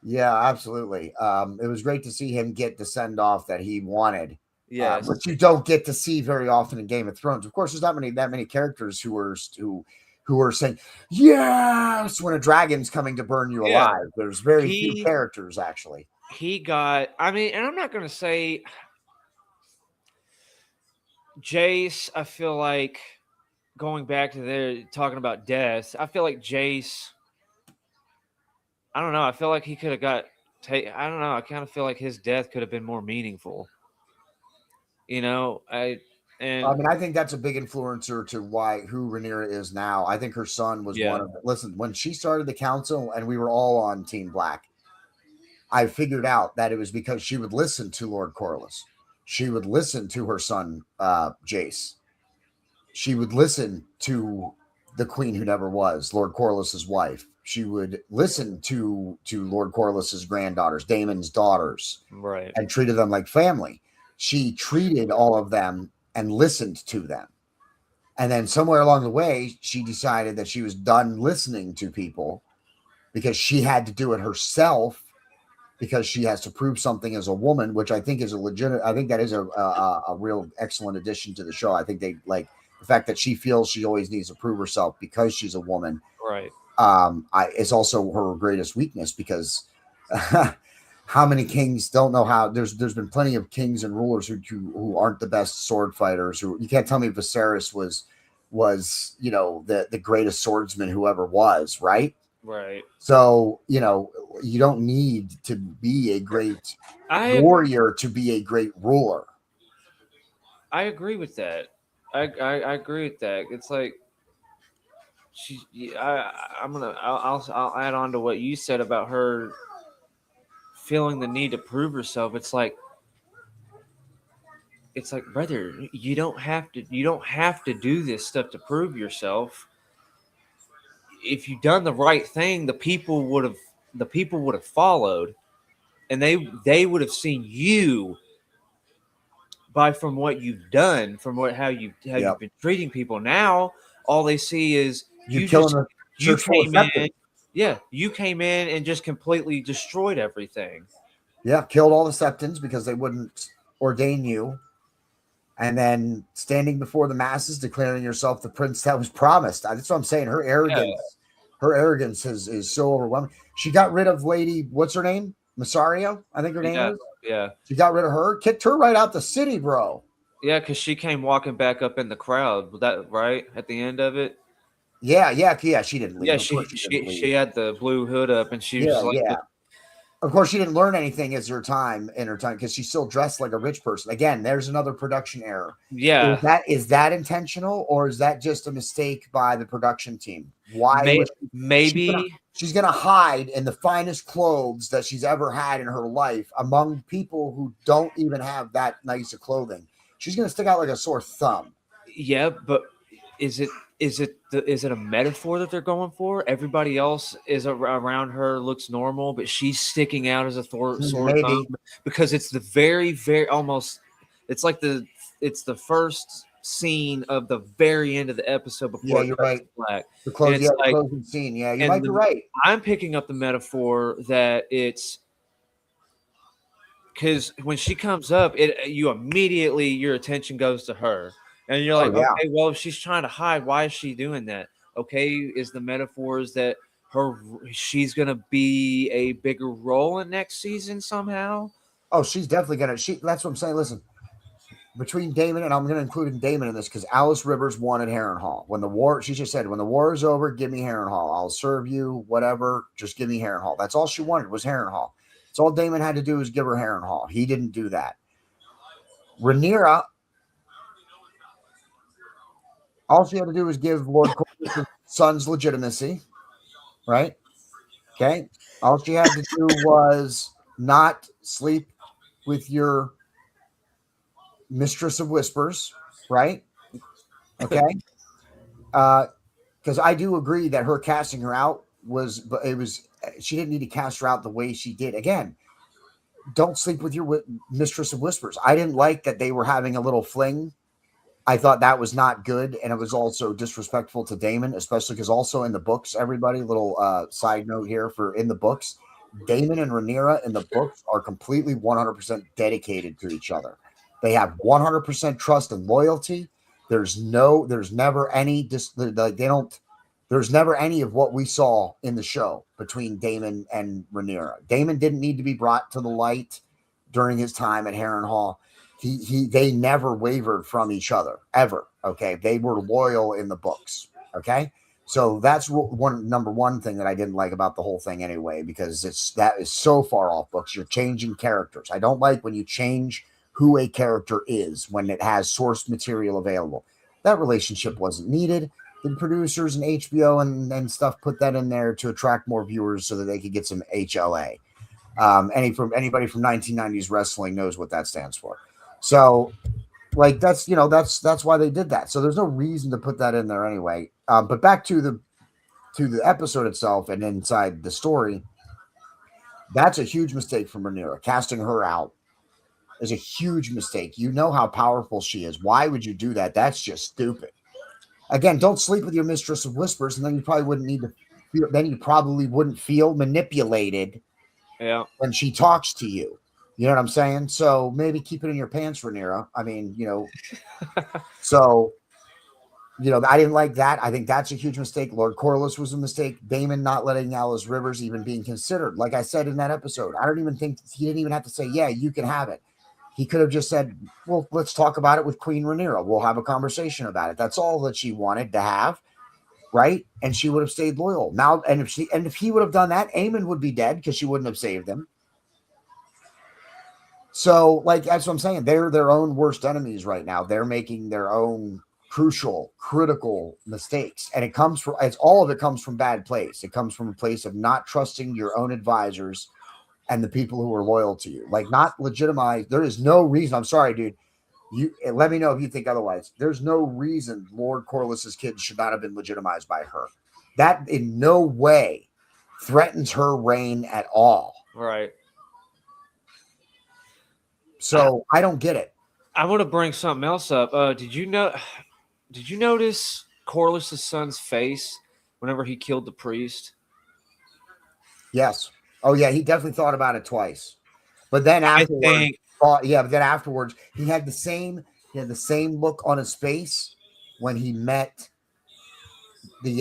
C: Yeah, absolutely. It was great to see him get the send off that he wanted.
F: Yeah,
C: but you don't get to see very often in Game of Thrones. Of course, there's not that many characters who are saying yes when a dragon's coming to burn you alive. There's very few characters actually.
F: And I'm not going to say Jace. I feel like going back to there talking about death. I feel like Jace. I don't know. I feel like he could have I don't know. I kind of feel like his death could have been more meaningful. I think that's a big influencer to who Rhaenyra is now. I think her son was one of them. Listen, when she started the council and we were all on Team Black, I figured out that it was because she would listen to Lord Corlys. She would listen to her son, Jace. She would listen to the queen who never was, Lord Corlys's wife. She would listen to Lord Corlys's granddaughters, Daemon's daughters, right,
C: and treated them like family. She treated all of them and listened to them. And then somewhere along the way, she decided that she was done listening to people because she had to do it herself because she has to prove something as a woman, which I think is I think that is a real excellent addition to the show. I think they like the fact that she feels she always needs to prove herself because she's a woman.
F: Right.
C: Is also her greatest weakness because how many kings don't know how? There's been plenty of kings and rulers who aren't the best sword fighters. Who you can't tell me Viserys was the greatest swordsman who ever was, right?
F: Right.
C: So you don't need to be a great warrior to be a great ruler.
F: I agree with that. I agree with that. It's like I'll add on to what you said about her feeling the need to prove herself. It's like, brother, you don't have to do this stuff to prove yourself. If you've done the right thing, the people would have followed, and they would have seen you from what you've done, how you've been treating people. Now all they see is you came in. Yeah, you came in and just completely destroyed everything.
C: Yeah, killed all the Septons because they wouldn't ordain you. And then standing before the masses, declaring yourself the prince that was promised. That's what I'm saying. Her arrogance is so overwhelming. She got rid of Lady, what's her name? Massario, I think her name is.
F: Yeah.
C: She got rid of her, kicked her right out the city, bro.
F: Yeah, because she came walking back up in the crowd. Was that right at the end of it?
C: Yeah, she didn't leave.
F: Yeah, she had the blue hood up, and she was like,
C: Of course, she didn't learn anything in her time because she still dressed like a rich person. Again, there's another production error.
F: Yeah,
C: is that intentional or is that just a mistake by the production team? Why?
F: Maybe
C: she's gonna hide in the finest clothes that she's ever had in her life among people who don't even have that nice of clothing. She's gonna stick out like a sore thumb.
F: Yeah, but is it a metaphor that they're going for? Everybody else is around her looks normal, but she's sticking out as a sore thumb because it's the very, very almost. It's like it's the first scene of the very end of the episode before.
C: Yeah, you're right.
F: Black.
C: The closing scene. Yeah, you might be right.
F: I'm picking up the metaphor that it's because when she comes up, your attention goes to her. And you're like, okay, well, if she's trying to hide, why is she doing that? Okay, is the metaphors that she's gonna be a bigger role in next season somehow.
C: Oh, she's definitely gonna. That's what I'm saying. Listen, between Damon and I'm going to include Damon in this because Alice Rivers wanted Harrenhal. When the war, she just said, when the war is over, give me Harrenhal. I'll serve you, whatever. Just give me Harrenhal. That's all she wanted was Harrenhal. That's all Damon had to do was give her Harrenhal. He didn't do that. Rhaenyra, all she had to do was give Lord Corlys' son's legitimacy, right? Okay. All she had to do was not sleep with your Mistress of Whispers, right? Okay. Because I do agree that her casting her out but she didn't need to cast her out the way she did. Again, don't sleep with your Mistress of Whispers. I didn't like that they were having a little fling. I thought that was not good, and it was also disrespectful to Damon, especially because also in the books, everybody, little side note here for in the books, Damon and Rhaenyra in the books are completely 100% dedicated to each other. They have 100% trust and loyalty. There's never any there's never any of what we saw in the show between Damon and Rhaenyra. Damon didn't need to be brought to the light during his time at Harrenhal. They never wavered from each other ever. Okay. They were loyal in the books. Okay. So that's number one thing that I didn't like about the whole thing anyway, because that is so far off books. You're changing characters. I don't like when you change who a character is when it has source material available. That relationship wasn't needed. The producers and HBO and stuff put that in there to attract more viewers so that they could get some HLA. Anybody from 1990s wrestling knows what that stands for. So, like that's why they did that. So there's no reason to put that in there anyway. But back to the episode itself and inside the story, that's a huge mistake from Rhaenyra. Casting her out is a huge mistake. You know how powerful she is. Why would you do that? That's just stupid. Again, don't sleep with your Mistress of Whispers, and then you probably wouldn't need to feel, then you probably wouldn't feel manipulated when she talks to you. You know what I'm saying? So maybe keep it in your pants, Rhaenyra. I mean, so, I didn't like that. I think that's a huge mistake. Lord Corlys was a mistake. Damon not letting Alice Rivers even being considered. Like I said in that episode, I don't even think he didn't even have to say, yeah, you can have it. He could have just said, well, let's talk about it with Queen Rhaenyra. We'll have a conversation about it. That's all that she wanted to have, right? And she would have stayed loyal. Now, and if he would have done that, Aemon would be dead because she wouldn't have saved him. So, like, that's what I'm saying. They're their own worst enemies right now. They're making their own critical mistakes. And all of it comes from bad place. It comes from a place of not trusting your own advisors and the people who are loyal to you. Like, not legitimize. There is no reason. I'm sorry, dude. You let me know if you think otherwise. There's no reason Lord Corlys's kids should not have been legitimized by her. That in no way threatens her reign at all.
F: Right.
C: So I don't get it.
F: I want to bring something else up. Did you notice Corlys' son's face whenever he killed the priest?
C: Yes. Oh yeah, he definitely thought about it twice. But then afterwards, he had the same look on his face when he met the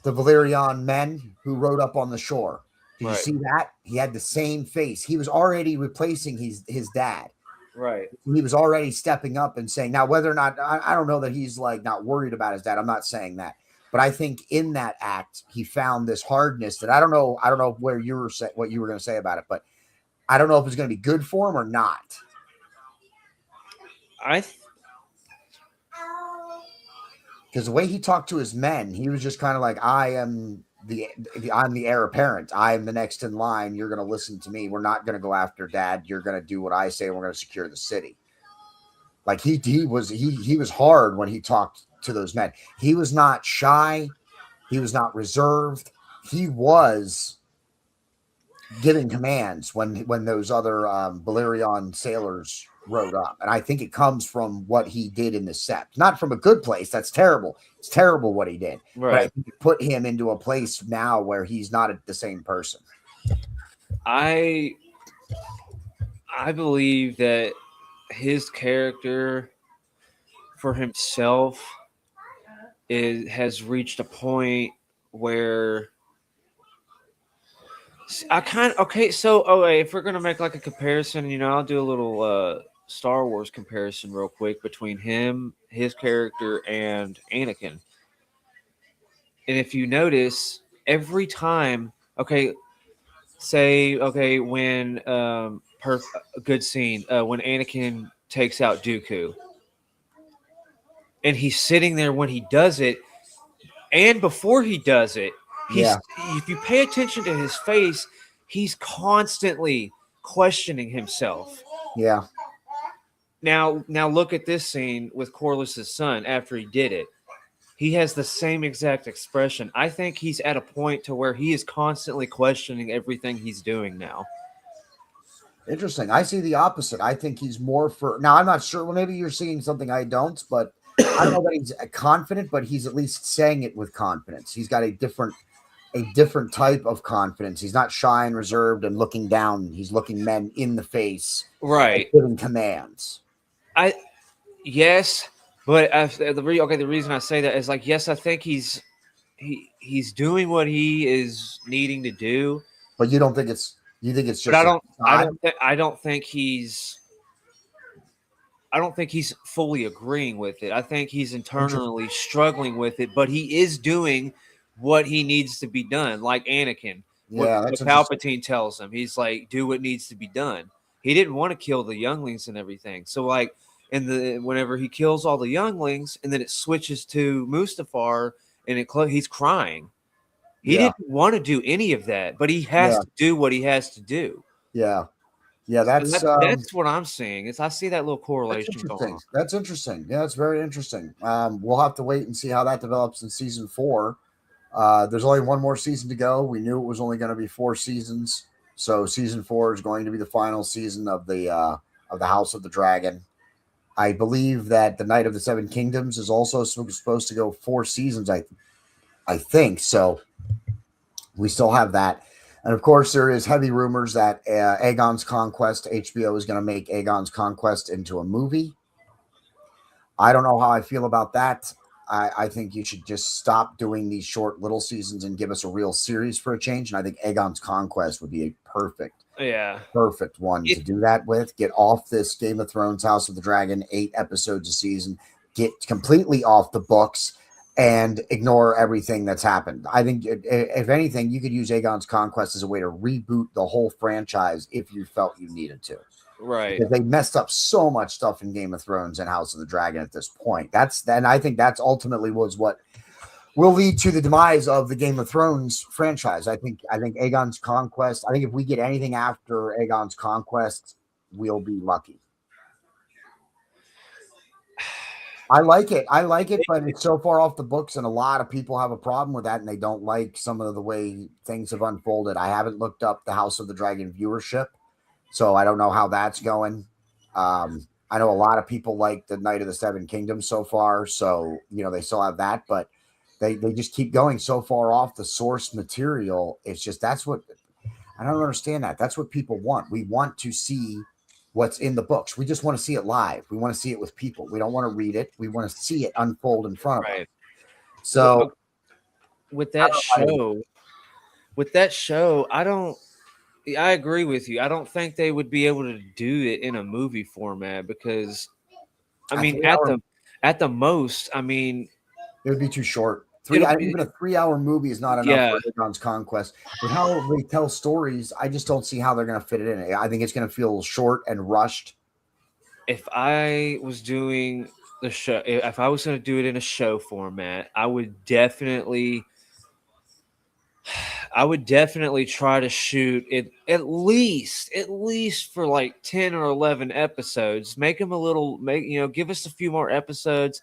C: Valyrian men who rode up on the shore. Did you see that? He had the same face. He was already replacing his dad.
F: Right.
C: He was already stepping up and saying, now whether or not, I don't know that he's like not worried about his dad. I'm not saying that. But I think in that act, he found this hardness that I don't know where what you were going to say about it, but I don't know if it's going to be good for him or not. Because the way he talked to his men, he was just kind of like, I'm the heir apparent. I am the next in line. You're going to listen to me. We're not going to go after dad. You're going to do what I say. And we're going to secure the city. Like he was hard when he talked to those men. He was not shy. He was not reserved. He was giving commands when those other Valyrian sailors rode up. And I think it comes from what he did in the Sept. Not from a good place. That's terrible. It's terrible what he did.
F: Right.
C: But I think it put him into a place now where he's not the same person.
F: I believe that his character for himself has reached a point where I kind of okay. So, if we're gonna make like a comparison, I'll do a little Star Wars comparison real quick between him, his character, and Anakin. And if you notice, every time, when a good scene when Anakin takes out Dooku, and he's sitting there when he does it, and before he does it, if you pay attention to his face, he's constantly questioning himself.
C: Yeah.
F: Now look at this scene with Corliss's son after he did it. He has the same exact expression. I think he's at a point to where he is constantly questioning everything he's doing now.
C: Interesting. I see the opposite. I think he's more for now. I'm not sure. Well, maybe you're seeing something I don't, but I don't know that he's confident, but he's at least saying it with confidence. He's got a different type of confidence. He's not shy and reserved and looking down. He's looking men in the face,
F: right?
C: Giving commands.
F: Yes, but the reason I say that is like, yes, I think he's doing what he is needing to do.
C: But you don't think it's you think it's just.
F: But I don't think he's fully agreeing with it. I think he's internally struggling with it, but he is doing what he needs to be done, like Anakin.
C: Yeah,
F: what Palpatine tells him, he's like, do what needs to be done. He didn't want to kill the younglings and everything. So like whenever he kills all the younglings and then it switches to Mustafar and he's crying. He didn't want to do any of that, but he has to do what he has to do.
C: Yeah. Yeah, that's
F: what I'm seeing. I see that little correlation going on.
C: That's interesting. Yeah, it's very interesting. We'll have to wait and see how that develops in season 4. There's only one more season to go. We knew it was only going to be 4 seasons, so season 4 is going to be the final season of the House of the Dragon. I believe that the Night of the Seven Kingdoms is also supposed to go 4 seasons. I think so. We still have that. And of course, there is heavy rumors that Aegon's Conquest, HBO is going to make Aegon's Conquest into a movie. I don't know how I feel about that. I think you should just stop doing these short little seasons and give us a real series for a change. And I think Aegon's Conquest would be a perfect one to do that with. Get off this Game of Thrones House of the Dragon 8 episodes a season. Get completely off the books and ignore everything that's happened. I think, if anything, you could use Aegon's Conquest as a way to reboot the whole franchise if you felt you needed to.
F: Right.
C: Because they messed up so much stuff in Game of Thrones and House of the Dragon at this point. I think that's ultimately was what will lead to the demise of the Game of Thrones franchise. I think Aegon's Conquest, I think if we get anything after Aegon's Conquest, we'll be lucky. I like it, but it's so far off the books, and a lot of people have a problem with that, and they don't like some of the way things have unfolded. I haven't looked up the House of the Dragon viewership, so I don't know how that's going. I know a lot of people like the Night of the Seven Kingdoms so far, so they still have that, but they just keep going so far off the source material. It's just that's what I don't understand. That's what people want. We want to see what's in the books. We just want to see it live. We want to see it with people. We don't want to read it. We want to see it unfold in front of us. So
F: with that show, I agree with you. I don't think they would be able to do it in a movie format because at the most, it
C: would be too short. Even a 3-hour movie is not enough for Aegon's Conquest. But how they tell stories, I just don't see how they're going to fit it in. I think it's going to feel short and rushed.
F: If I was doing the show, if I was going to do it in a show format, I would definitely try to shoot it at least for like 10 or 11 episodes. Make them give us a few more episodes.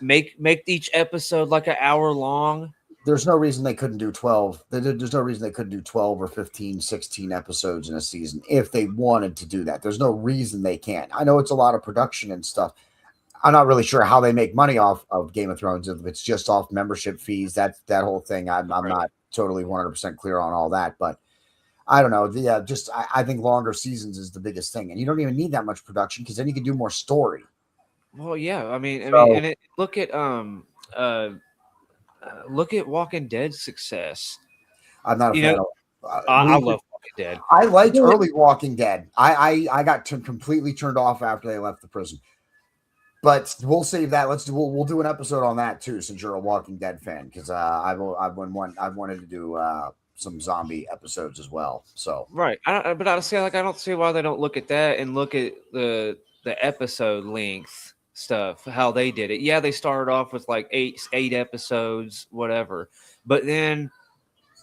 F: Make each episode like an hour long.
C: There's no reason they couldn't do 12. There's no reason they couldn't do 12 or 15, 16 episodes in a season if they wanted to do that. There's no reason they can't. I know it's a lot of production and stuff. I'm not really sure how they make money off of Game of Thrones. If it's just off membership fees, that whole thing, I'm not totally 100% clear on all that. But I don't know. I think longer seasons is the biggest thing. And you don't even need that much production because then you can do more story.
F: Well, yeah. Look at look at Walking Dead's success.
C: I'm not a
F: You
C: fan
F: know,
C: of.
F: I love Walking Dead.
C: I liked early Walking Dead. I got completely turned off after they left the prison. But we'll save that. We'll do an episode on that too, since you're a Walking Dead fan, because I've wanted to do some zombie episodes as well. So
F: Right. But I say, like, I don't see why they don't look at that and look at the episode length stuff, how they did it. Yeah, they started off with like eight episodes, whatever, but then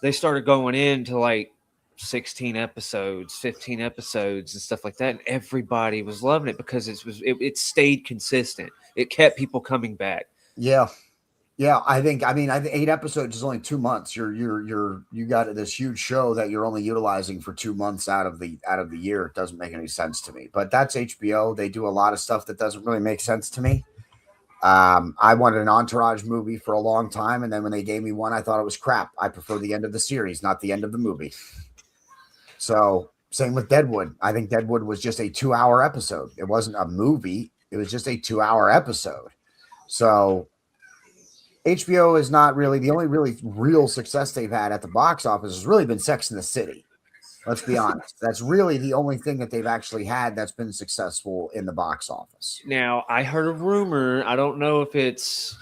F: they started going into like 16 episodes, 15 episodes, and stuff like that, and everybody was loving it because it stayed consistent. It kept people coming back.
C: yeah. I think 8 episodes is only 2 months. You got this huge show that you're only utilizing for 2 months out of the year. It doesn't make any sense to me. But that's HBO. They do a lot of stuff that doesn't really make sense to me. I wanted an Entourage movie for a long time, and then when they gave me one, I thought it was crap. I prefer the end of the series, not the end of the movie. So same with Deadwood. I think Deadwood was just a 2-hour episode. It wasn't a movie. It was just a 2-hour episode. So HBO is not really the only really real success they've had at the box office has really been Sex and the City. Let's be honest. That's really the only thing that they've actually had that's been successful in the box office.
F: Now, I heard a rumor. I don't know if it's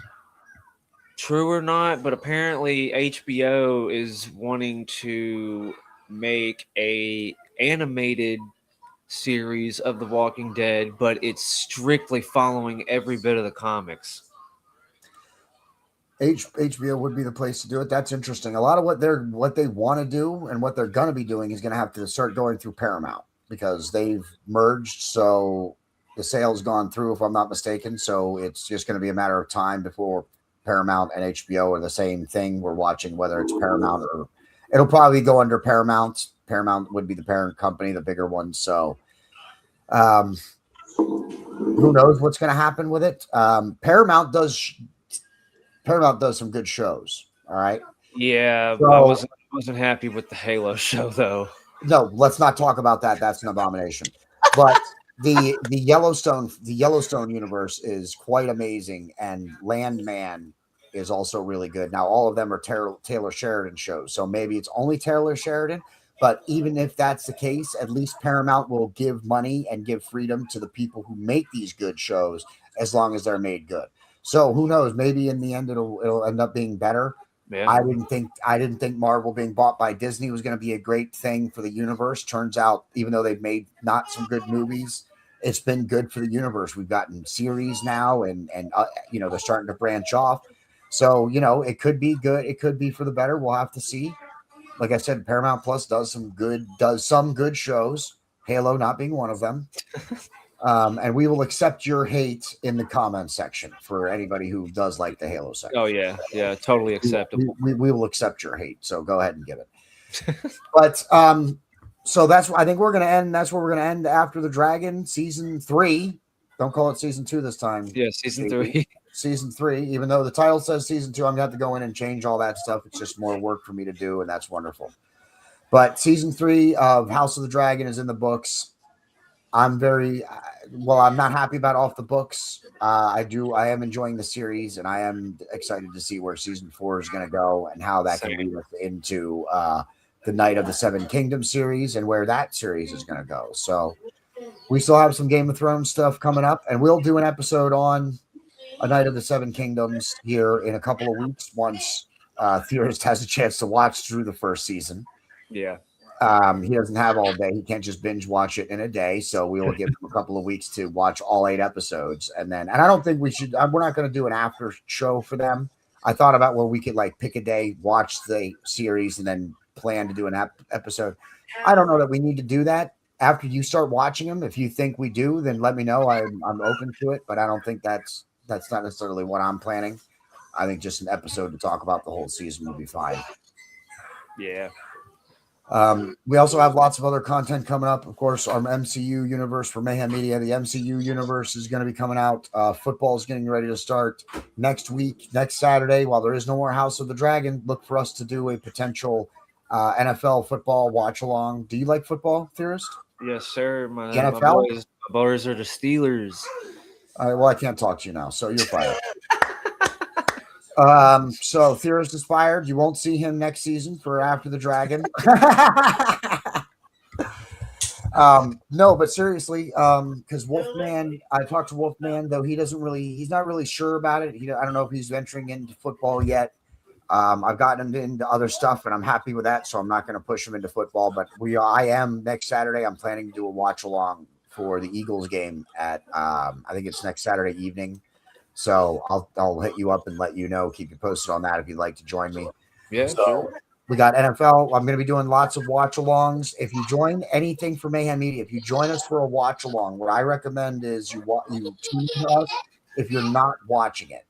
F: true or not, but apparently HBO is wanting to make a animated series of The Walking Dead, but it's strictly following every bit of the comics.
C: HBO would be the place to do it. That's interesting. A lot of what they want to do and what they're going to be doing is going to have to start going through Paramount because they've merged. So the sale's gone through, if I'm not mistaken. So it's just going to be a matter of time before Paramount and HBO are the same thing. We're watching whether it's Paramount or it'll probably go under Paramount. Paramount would be the parent company, the bigger one. So who knows what's going to happen with it? Paramount does some good shows. All right.
F: Yeah,
C: So,
F: I wasn't happy with the Halo show though.
C: No, let's not talk about that. That's an abomination. But the Yellowstone universe is quite amazing, and Landman is also really good. Now, all of them are Taylor Sheridan shows, so maybe it's only Taylor Sheridan. But even if that's the case, at least Paramount will give money and give freedom to the people who make these good shows, as long as they're made good. So who knows? Maybe in the end it'll end up being better.
F: Yeah.
C: I didn't think Marvel being bought by Disney was going to be a great thing for the universe. Turns out, even though they've made not some good movies, it's been good for the universe. We've gotten series now, and they're starting to branch off. So it could be good. It could be for the better. We'll have to see. Like I said, Paramount Plus does some good shows. Halo not being one of them. And we will accept your hate in the comment section for anybody who does like the Halo section.
F: Oh yeah, totally acceptable.
C: We will accept your hate, so go ahead and give it. But so I think we're gonna end. That's where we're gonna end after the Dragon season 3. Don't call it season 2 this time.
F: Yeah, season 3.
C: Season 3. Even though the title says season 2, I'm gonna have to go in and change all that stuff. It's just more work for me to do, and that's wonderful. But season 3 of House of the Dragon is in the books. I'm not happy about Off the Books. I am enjoying the series, and I am excited to see where season 4 is going to go and how that can lead us into the Night of the Seven Kingdoms series and where that series is going to go. So we still have some Game of Thrones stuff coming up, and we'll do an episode on A Night of the Seven Kingdoms here in a couple of weeks once Theorist has a chance to watch through the first season.
F: Yeah.
C: He doesn't have all day. He can't just binge watch it in a day. So we will give him a couple of weeks to watch all 8 episodes. And I don't think we should, we're not going to do an after show for them. I thought about where we could like pick a day, watch the series, and then plan to do an episode. I don't know that we need to do that after you start watching them. If you think we do, then let me know. I'm open to it, but I don't think that's not necessarily what I'm planning. I think just an episode to talk about the whole season will be fine.
F: Yeah.
C: We also have lots of other content coming up. Of course, our MCU universe for Mayhem Media. The MCU universe is going to be coming out. Football is getting ready to start next week, next Saturday. While there is no more House of the Dragon, look for us to do a potential NFL football watch along. Do you like football, Theorist?
F: Yes, sir. My
C: NFL?
F: boys are the Steelers.
C: All right, well, I can't talk to you now, so you're fired. So Theorist is fired. You won't see him next season for After the Dragon. No, but seriously, because Wolfman, I talked to Wolfman, though he's not really sure about it. I don't know if he's venturing into football yet. I've gotten him into other stuff, and I'm happy with that, so I'm not going to push him into football. But I am next Saturday. I'm planning to do a watch along for the Eagles game at I think it's next Saturday evening. So I'll hit you up and let you know, keep you posted on that if you'd like to join me.
F: Yeah,
C: So
F: sure.
C: we got NFL. I'm going to be doing lots of watch alongs. If you join anything for Mayhem Media, if you join us for a watch along, what I recommend is you tune in us if you're not watching it.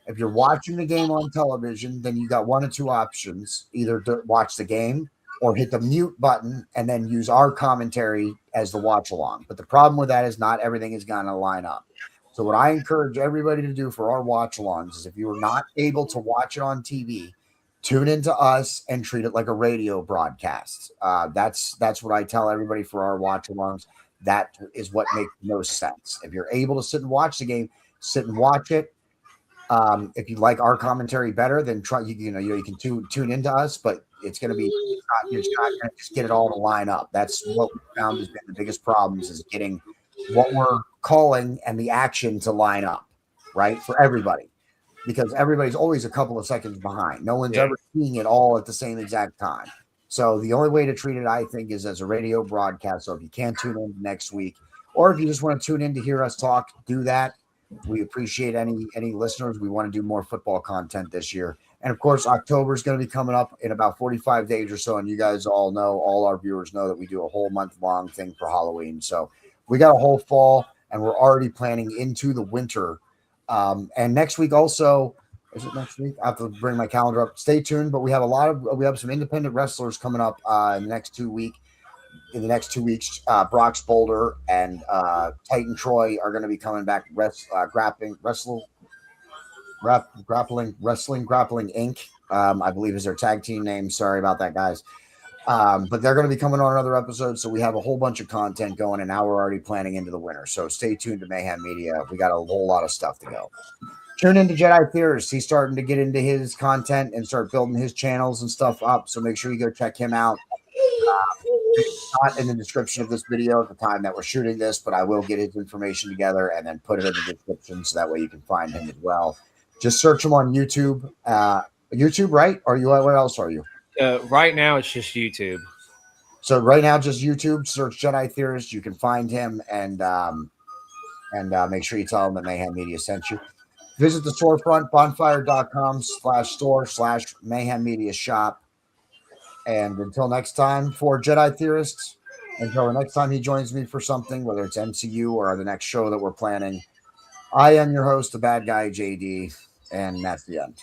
C: If you're watching the game on television, then you got one of two options: either to watch the game or hit the mute button and then use our commentary as the watch along. But the problem with that is not everything is going to line up. So what I encourage everybody to do for our watch alongs is if you are not able to watch it on TV, tune into us and treat it like a radio broadcast. That's what I tell everybody for our watch alongs. That is what makes the most sense. If you're able to sit and watch the game, sit and watch it. If you like our commentary better, then try. You can tune into us, but it's going to be you're not going to just get it all to line up. That's what we found has been the biggest problems is getting what we're calling and the action to line up, right, for everybody, because everybody's always a couple of seconds behind. No one's ever seeing it all at the same exact time. So the only way to treat it, I think, is as a radio broadcast. So if you can't tune in next week, or if you just want to tune in to hear us talk, do that. We appreciate any listeners. We want to do more football content this year. And of course, October is going to be coming up in about 45 days or so. And you guys all our viewers know that we do a whole month-long thing for Halloween. So we got a whole fall, and we're already planning into the winter. And next week also, is it next week? I have to bring my calendar up. Stay tuned, but we have some independent wrestlers coming up in the next 2 weeks. In the next 2 weeks, Brock's Boulder and Titan Troy are going to be coming back. Grappling Inc. I believe is their tag team name. Sorry about that, guys. But they're going to be coming on another episode, so we have a whole bunch of content going, and now we're already planning into the winter. So stay tuned to Mayhem Media. We got a whole lot of stuff to go. Tune into Jedi Theorist. He's starting to get into his content and start building his channels and stuff up. So make sure you go check him out. It's not in the description of this video at the time that we're shooting this, but I will get his information together and then put it in the description so that way you can find him as well. Just search him on YouTube. YouTube, right? Or where else are you?
F: Right now, it's just YouTube.
C: So right now, just YouTube. Search Jedi Theorist. You can find him and make sure you tell him that Mayhem Media sent you. Visit the storefront, bonfire.com/store/Mayhem Media Shop. And until next time, for Jedi Theorists, until the next time he joins me for something, whether it's MCU or the next show that we're planning, I am your host, the bad guy, JD, and that's the end.